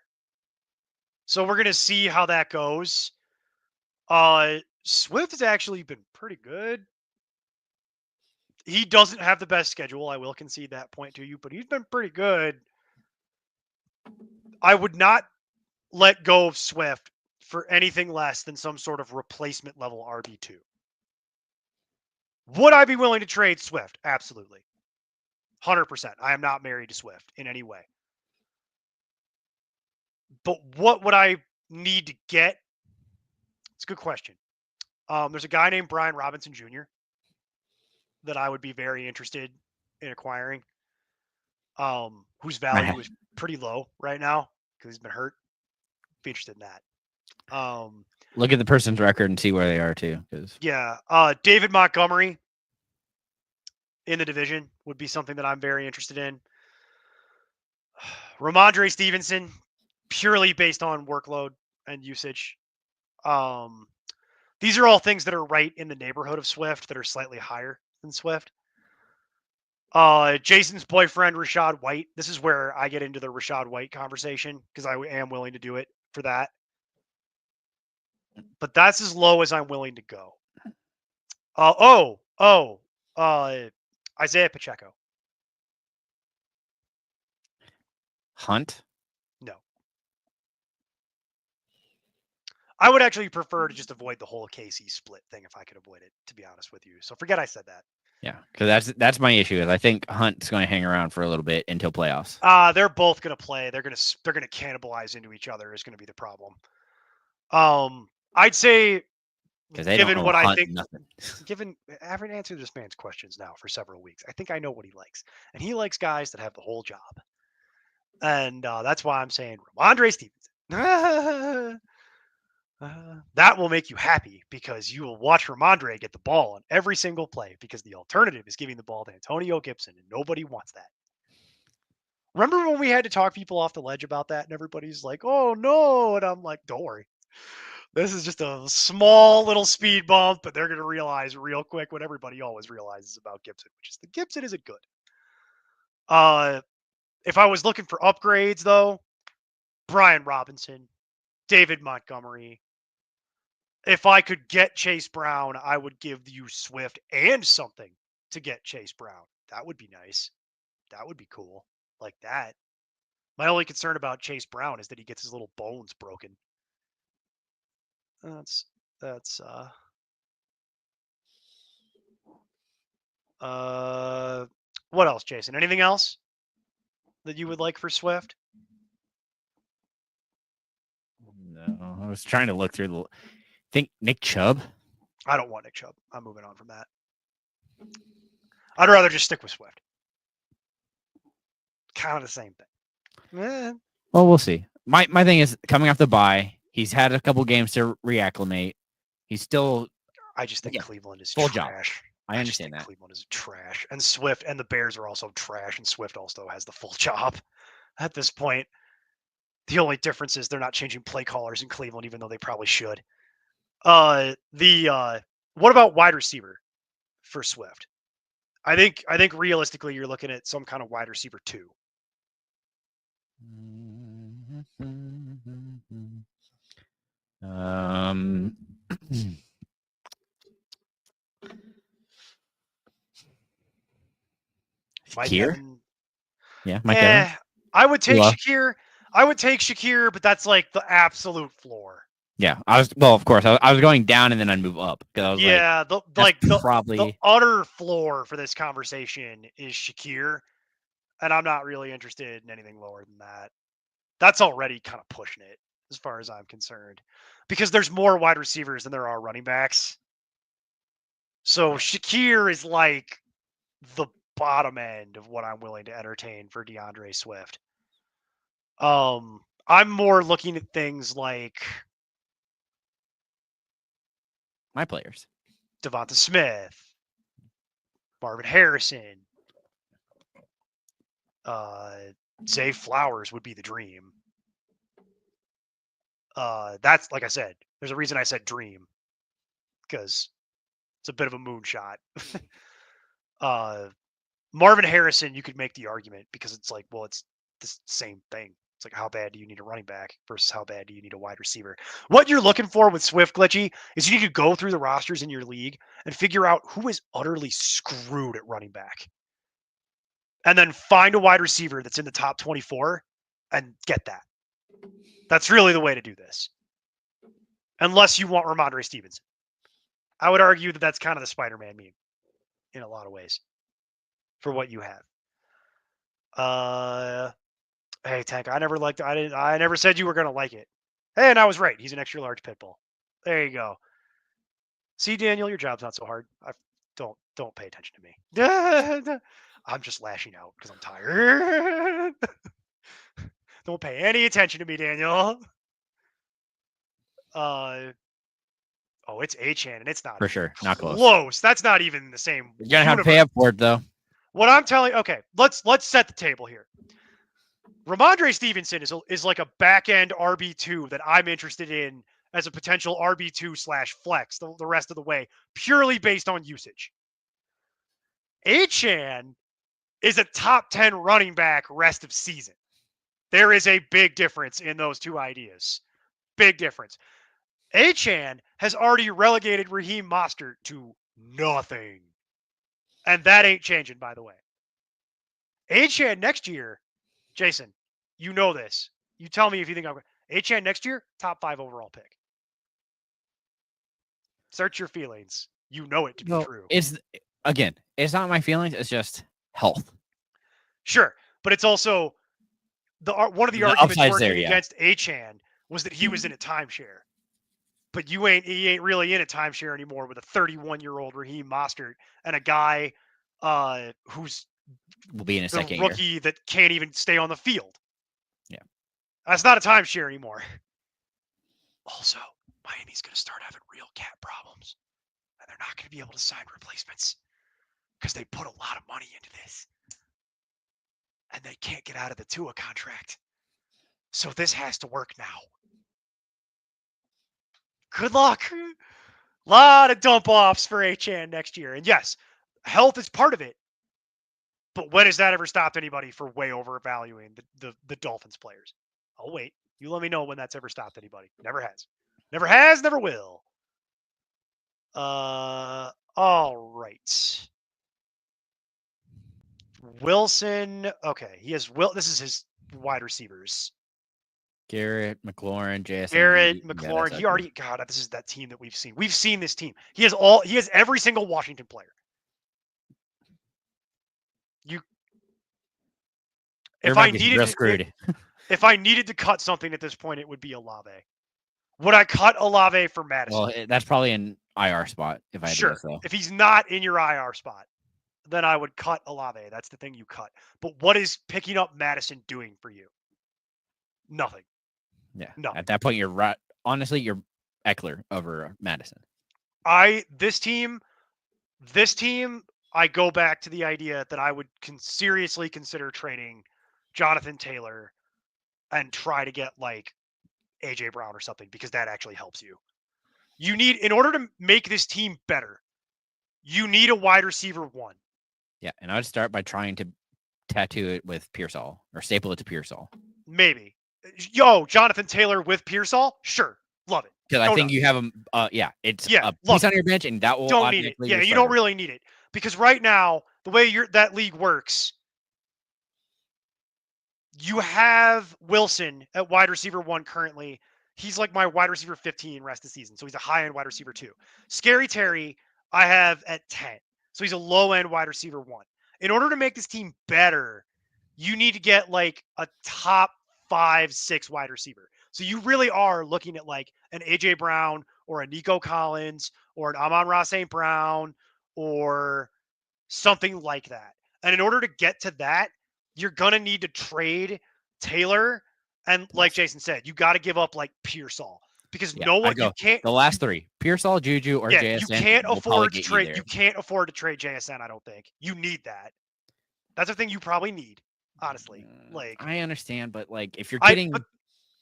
So we're gonna see how that goes. Swift has actually been pretty good. He doesn't have the best schedule. I will concede that point to you, but he's been pretty good. I would not let go of Swift for anything less than some sort of replacement level RB2. Would I be willing to trade Swift? Absolutely. 100%. I am not married to Swift in any way. But what would I need to get? It's a good question. There's a guy named Brian Robinson Jr. that I would be very interested in acquiring, whose value is pretty low right now because he's been hurt. Be interested in that. Look at the person's record and see where they are too. Yeah, David Montgomery in the division would be something that I'm very interested in. Ramondre Stevenson, purely based on workload and usage. These are all things that are right in the neighborhood of Swift that are slightly higher than Swift. Jason's boyfriend, Rashad White. This is where I get into the Rashad White conversation because I am willing to do it for that. But that's as low as I'm willing to go. Isaiah Pacheco. Hunt? No. I would actually prefer to just avoid the whole KC split thing if I could avoid it, to be honest with you. So forget I said that. Yeah, because that's my issue. Is I think Hunt's going to hang around for a little bit until playoffs. They're both going to play. They're going to cannibalize into each other is going to be the problem. I'd say because they given don't what Hunt I think, nothing. given I haven't answered this man's questions now for several weeks. I think I know what he likes, and he likes guys that have the whole job, and that's why I'm saying Ramondre Stevenson. That will make you happy because you will watch Ramondre get the ball on every single play because the alternative is giving the ball to Antonio Gibson, and nobody wants that. Remember when we had to talk people off the ledge about that, and everybody's like, "Oh no," and I'm like, "Don't worry, this is just a small little speed bump," but they're going to realize real quick what everybody always realizes about Gibson, which is the Gibson isn't good. If I was looking for upgrades, though, Brian Robinson, David Montgomery. If I could get Chase Brown, I would give you Swift and something to get Chase Brown. That would be nice. That would be cool. Like that. My only concern about Chase Brown is that he gets his little bones broken. That's what else, Jason? Anything else that you would like for Swift? No, I was trying to look through the. Think Nick Chubb. I don't want Nick Chubb. I'm moving on from that. I'd rather just stick with Swift. Kind of the same thing. Well, we'll see. My thing is coming off the bye. He's had a couple games to reacclimate. He's still. I just think Cleveland is full trash. Job. I understand just think that. Cleveland is trash, and Swift and the Bears are also trash, and Swift also has the full job at this point. The only difference is they're not changing play callers in Cleveland, even though they probably should. What about wide receiver for Swift? I think realistically you're looking at some kind of wide receiver 2. Mike Evans? Yeah, Mike Evans. I would take Shakir. I would take Shakir, but that's like the absolute floor. Yeah, of course, I was going down and then I'd move up because I was probably the utter floor for this conversation is Shakir, and I'm not really interested in anything lower than that. That's already kind of pushing it as far as I'm concerned, because there's more wide receivers than there are running backs. So Shakir is like the bottom end of what I'm willing to entertain for DeAndre Swift. I'm more looking at things like my players. Devonta Smith, Marvin Harrison, Zay Flowers would be the dream. That's like I said, there's a reason I said dream, because it's a bit of a moonshot. Marvin Harrison, you could make the argument because it's like, well, it's the same thing. It's like, how bad do you need a running back versus how bad do you need a wide receiver? What you're looking for with Swift Glitchy is you need to go through the rosters in your league and figure out who is utterly screwed at running back. And then find a wide receiver that's in the top 24 and get that. That's really the way to do this. Unless you want Ramondre Stevenson. I would argue that that's kind of the Spider-Man meme in a lot of ways for what you have. Hey, Tank, I never said you were going to like it. Hey, and I was right. He's an extra large pit bull. There you go. See, Daniel, your job's not so hard. Don't pay attention to me. I'm just lashing out because I'm tired. Don't pay any attention to me, Daniel. Oh, it's Achane, and it's not For sure. Not close. close. That's not even the same. You're gonna have to pay up for it though. What I'm telling, okay, let's set the table here. Ramondre Stevenson is like a back end RB2 that I'm interested in as a potential RB2/flex the rest of the way, purely based on usage. Achane is a top 10 running back rest of season. There is a big difference in those two ideas. Big difference. Achane has already relegated Raheem Mostert to nothing. And that ain't changing, by the way. Achane next year, Jason, you know this. You tell me if you think I'm Achane next year, top 5 overall pick. Search your feelings. You know it to be true. It's not my feelings. It's just health. Sure, but it's also one of the arguments working against Achane was that he was in a timeshare. But he ain't really in a timeshare anymore with a 31-year-old Raheem Mostert and a guy who's will be in a second rookie year that can't even stay on the field. Yeah. That's not a timeshare anymore. Also, Miami's going to start having real cap problems. And they're not going to be able to sign replacements because they put a lot of money into this. And they can't get out of the Tua contract. So this has to work now. Good luck. A lot of dump offs for Achane next year. And yes, health is part of it. But when has that ever stopped anybody for way overvaluing the Dolphins players? I'll wait. You let me know when that's ever stopped anybody. Never has. Never has, never will. All right. Wilson. Okay. This is his wide receivers. Garrett, McLaurin, JSN. Garrett, McLaurin. God, this is that team that we've seen. We've seen this team. He has every single Washington player. If I needed to cut something at this point, it would be Olave. Would I cut Olave for Madison? Well, that's probably an IR spot if I had to so. If he's not in your IR spot, then I would cut Olave. That's the thing you cut. But what is picking up Madison doing for you? Nothing. Yeah. No. At that point, you're right. Honestly, you're Eckler over Madison. This team, I go back to the idea that I would seriously consider trading Jonathan Taylor and try to get like AJ Brown or something because that actually helps you. In order to make this team better, you need a wide receiver 1. Yeah, and I would start by trying to tattoo it with Pearsall or staple it to Pearsall. Maybe. Jonathan Taylor with Pearsall? Sure. Love it. Because I think you have him. It's a piece on your bench, and that will don't need it. Yeah, you don't really need it because right now the way that league works, you have Wilson at wide receiver 1 currently. He's like my wide receiver 15 rest of the season, so he's a high end wide receiver 2. Scary Terry, I have at 10, so he's a low end wide receiver 1. In order to make this team better, you need to get like a top 5-6 wide receiver. So you really are looking at like an AJ Brown or a Nico Collins or an Amon-Ra St. Brown or something like that. And in order to get to that, you're going to need to trade Taylor. And like Jason said, you got to give up like Pearsall because you can't. The last 3, Pearsall, Juju, or JSN. You can't afford to trade. You can't afford to trade JSN. I don't think you need that. That's the thing you probably need. Honestly, like I understand, but like if you're getting,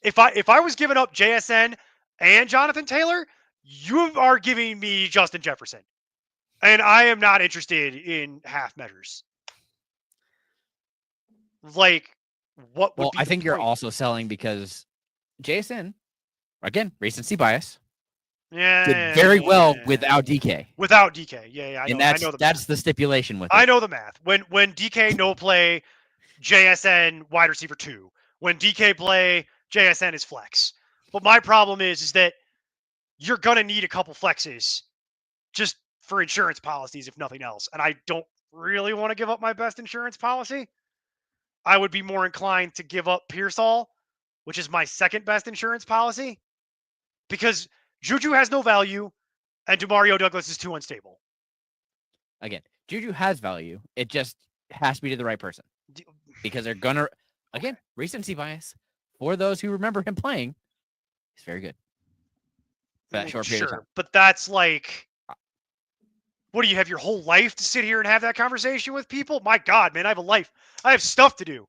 if I was giving up JSN and Jonathan Taylor, You are giving me Justin Jefferson, and I am not interested in half measures. Like, what would Well, be I the think you're point? also selling because JSN, again, recency bias, did very well Yeah. without DK. Without DK. Yeah, And I know the that's math. the stipulation with I it. know the math. When DK no play, JSN wide receiver 2. When DK play, JSN is flex. But my problem is that you're gonna need a couple flexes just for insurance policies, if nothing else. And I don't really want to give up my best insurance policy. I would be more inclined to give up Pearsall, which is my second best insurance policy, because Juju has no value and Demario Douglas is too unstable. Again, Juju has value. It just has to be to the right person because they're gonna again recency bias. For those who remember him playing, he's very good for that short period of Sure, time. but that's like, what do you have your whole life to sit here and have that conversation with people? My God, man, I have a life. I have stuff to do.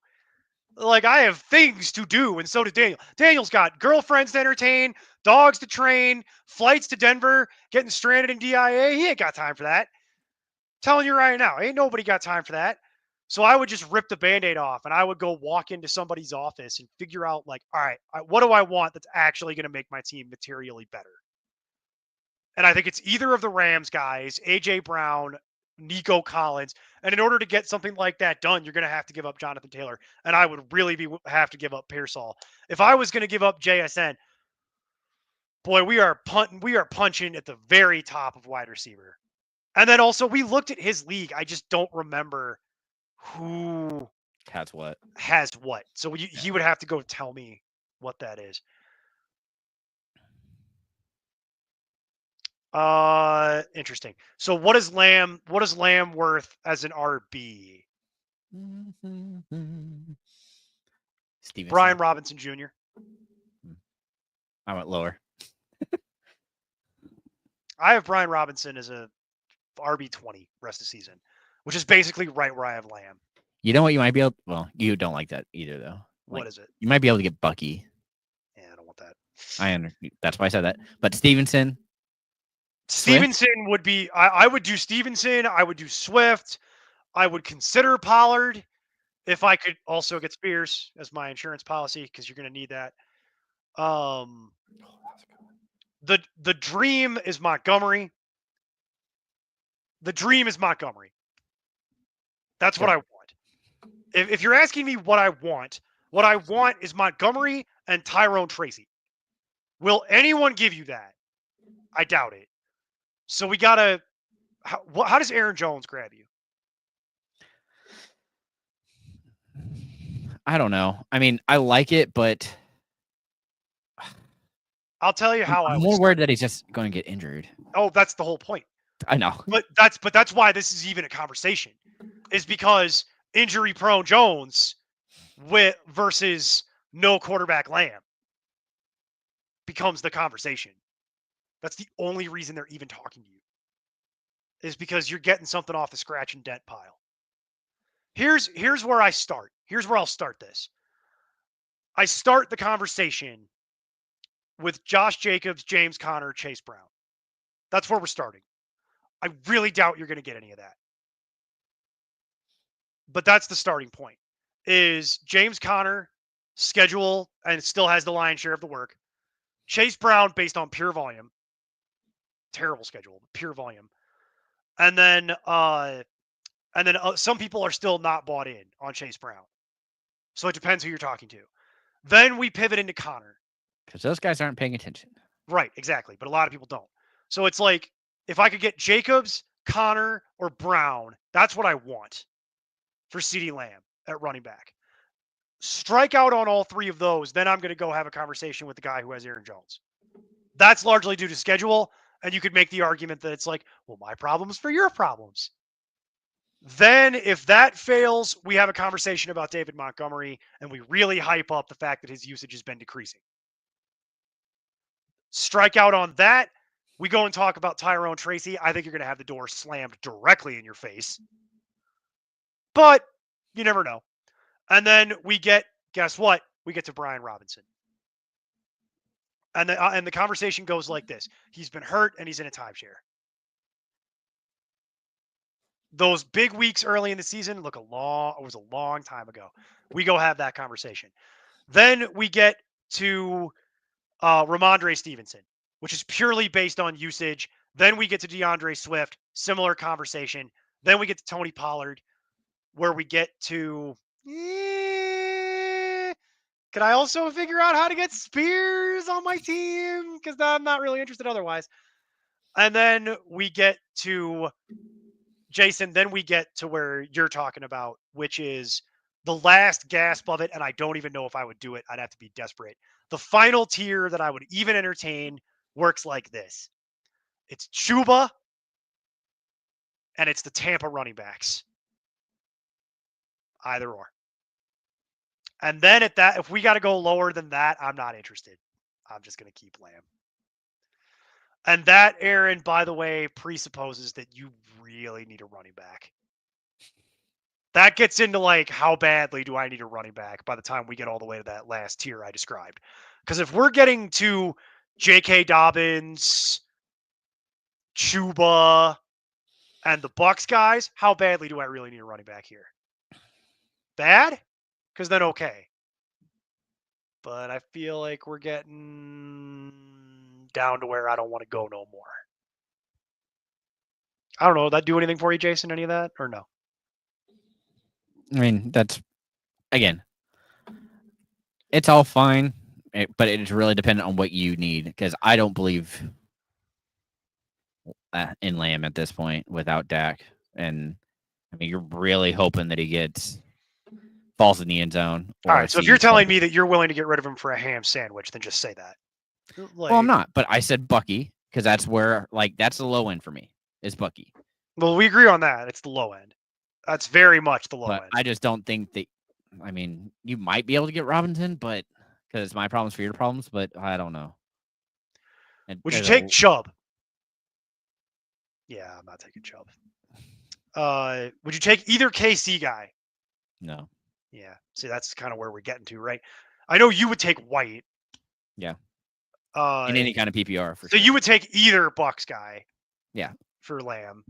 Like, I have things to do, and so does Daniel. Daniel's got girlfriends to entertain, dogs to train, flights to Denver, getting stranded in DIA. He ain't got time for that. Telling you right now, ain't nobody got time for that. So I would just rip the band-aid off and I would go walk into somebody's office and figure out, like, all right, what do I want that's actually going to make my team materially better? And I think it's either of the Rams guys, AJ Brown, Nico Collins. And in order to get something like that done, you're going to have to give up Jonathan Taylor. And I would really have to give up Pearsall. If I was going to give up JSN, boy, we are punching at the very top of wide receiver. And then also we looked at his league. I just don't remember who Has what? So he would have to go tell me what that is. Interesting. So what is Lamb worth as an RB? Stevenson. Brian Robinson Jr. I went lower. I have Brian Robinson as a RB20 rest of the season, which is basically right where I have Lamb. You know what you might be able? Well, you don't like that either, though. What is it? You might be able to get Bucky. Yeah, I don't want that. That's why I said that. But Stevenson. Stevenson would be. I would do Stevenson. I would do Swift. I would consider Pollard if I could also get Spears as my insurance policy, because you're going to need that. The dream is Montgomery. The dream is Montgomery. That's what I want. If you're asking me what I want is Montgomery and Tyrone Tracy. Will anyone give you that? I doubt it. So we gotta. How does Aaron Jones grab you? I don't know. I mean, I like it, but I'll tell you how I'm more worried that he's just going to get injured. Oh, that's the whole point. I know. But that's why this is even a conversation, is because injury-prone Jones versus no quarterback Lamb becomes the conversation. That's the only reason they're even talking to you, is because you're getting something off the scratch and dent pile. Here's where I start. Here's where I'll start this. I start the conversation with Josh Jacobs, James Conner, Chase Brown. That's where we're starting. I really doubt you're going to get any of that. But that's the starting point. Is James Conner schedule and still has the lion's share of the work. Chase Brown based on pure volume. Terrible schedule, pure volume. And then some people are still not bought in on Chase Brown. So it depends who you're talking to. Then we pivot into Conner. Because those guys aren't paying attention. Right, exactly. But a lot of people don't. So it's like, if I could get Jacobs, Conner, or Brown, that's what I want for CeeDee Lamb at running back. Strike out on all three of those, then I'm going to go have a conversation with the guy who has Aaron Jones. That's largely due to schedule, and you could make the argument that it's like, well, my problems for your problems. Then if that fails, we have a conversation about David Montgomery, and we really hype up the fact that his usage has been decreasing. Strike out on that, we go and talk about Tyrone Tracy. I think you're going to have the door slammed directly in your face. But you never know. And then guess what? We get to Brian Robinson. And the conversation goes like this: he's been hurt and he's in a timeshare. Those big weeks early in the season was a long time ago. We go have that conversation. Then we get to Ramondre Stevenson, which is purely based on usage. Then we get to DeAndre Swift, similar conversation. Then we get to Tony Pollard, where we get to. Can I also figure out how to get Spears on my team? Because I'm not really interested otherwise. And then we get to Jason. Then we get to where you're talking about, which is the last gasp of it. And I don't even know if I would do it. I'd have to be desperate. The final tier that I would even entertain works like this: it's Chuba and it's the Tampa running backs. Either or. And then at that, if we got to go lower than that, I'm not interested. I'm just going to keep Lamb. And that, Aaron, by the way, presupposes that you really need a running back. That gets into like, how badly do I need a running back by the time we get all the way to that last tier I described? Because if we're getting to J.K. Dobbins, Chuba, and the Bucks guys, how badly do I really need a running back here? Bad? Because then okay. But I feel like we're getting down to where I don't want to go no more. I don't know. Did that do anything for you, Jason? Any of that? Or no? I mean, that's, again, it's all fine, but it's really dependent on what you need, because I don't believe in Lamb at this point without Dak. And I mean, you're really hoping that he falls in the end zone. All right. So if you're telling me that you're willing to get rid of him for a ham sandwich, then just say that. Well, I'm not, but I said Bucky because that's where, like, that's the low end for me is Bucky. Well, we agree on that. It's the low end. That's very much the low end. I just don't think that. I mean, you might be able to get Robinson, but because it's my problems for your problems, but I don't know. Would you take Chubb? Yeah, I'm not taking Chubb. Would you take either KC guy? No. Yeah. See, that's kind of where we're getting to, right? I know you would take White. Yeah. In any kind of PPR for sure. So you would take either Bucks guy. Yeah. For Lamb.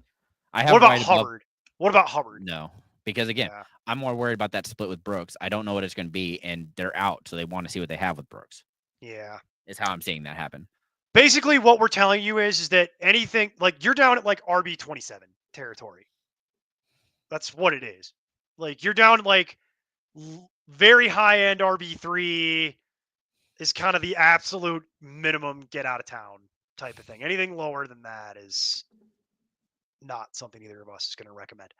What about Hubbard? What about Hubbard? No, because again, I'm more worried about that split with Brooks. I don't know what it's going to be, and they're out, so they want to see what they have with Brooks. Yeah. Is how I'm seeing that happen. Basically, what we're telling you is that anything, like, you're down at like RB27 territory. That's what it is. Like, you're down at like very high end RB3 is kind of the absolute minimum get out of town type of thing. Anything lower than that is not something either of us is going to recommend.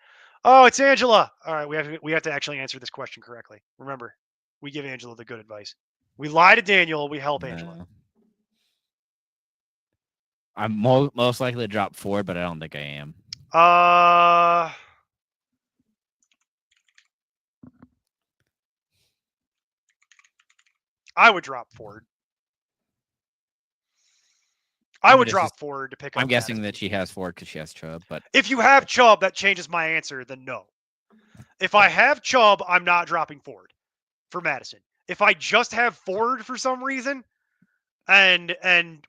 Oh, it's Angela. All right, we have to actually answer this question correctly. Remember, we give Angela the good advice. We lie to Daniel. We help Angela. I'm most likely to drop Ford, but I don't think I am. I would drop Ford. I would drop Ford to pick up. I'm guessing that she has Ford because she has Chubb, but if you have Chubb, that changes my answer. Then no. If I have Chubb, I'm not dropping Ford for Madison. If I just have Ford for some reason, and then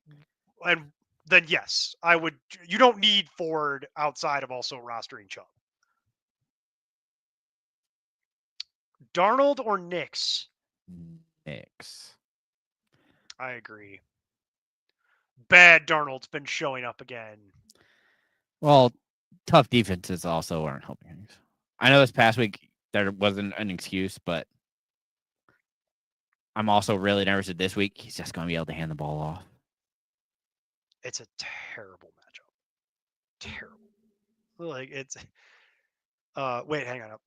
yes, I would. You don't need Ford outside of also rostering Chubb. Darnold or Nix? Nix. I agree. Bad Darnold's been showing up again. Well, tough defenses also aren't helping things. I know this past week there wasn't an excuse, but I'm also really nervous that this week he's just going to be able to hand the ball off. It's a terrible matchup. Terrible. Like, it's... wait, hang on.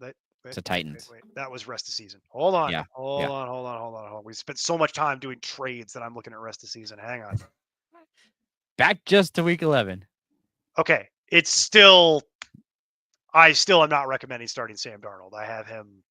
It's a Titans. Wait. That was rest of season. Hold on. Yeah. Hold on. We spent so much time doing trades that I'm looking at rest of season. Hang on. Back just to week 11. Okay. It's still... I still am not recommending starting Sam Darnold. I have him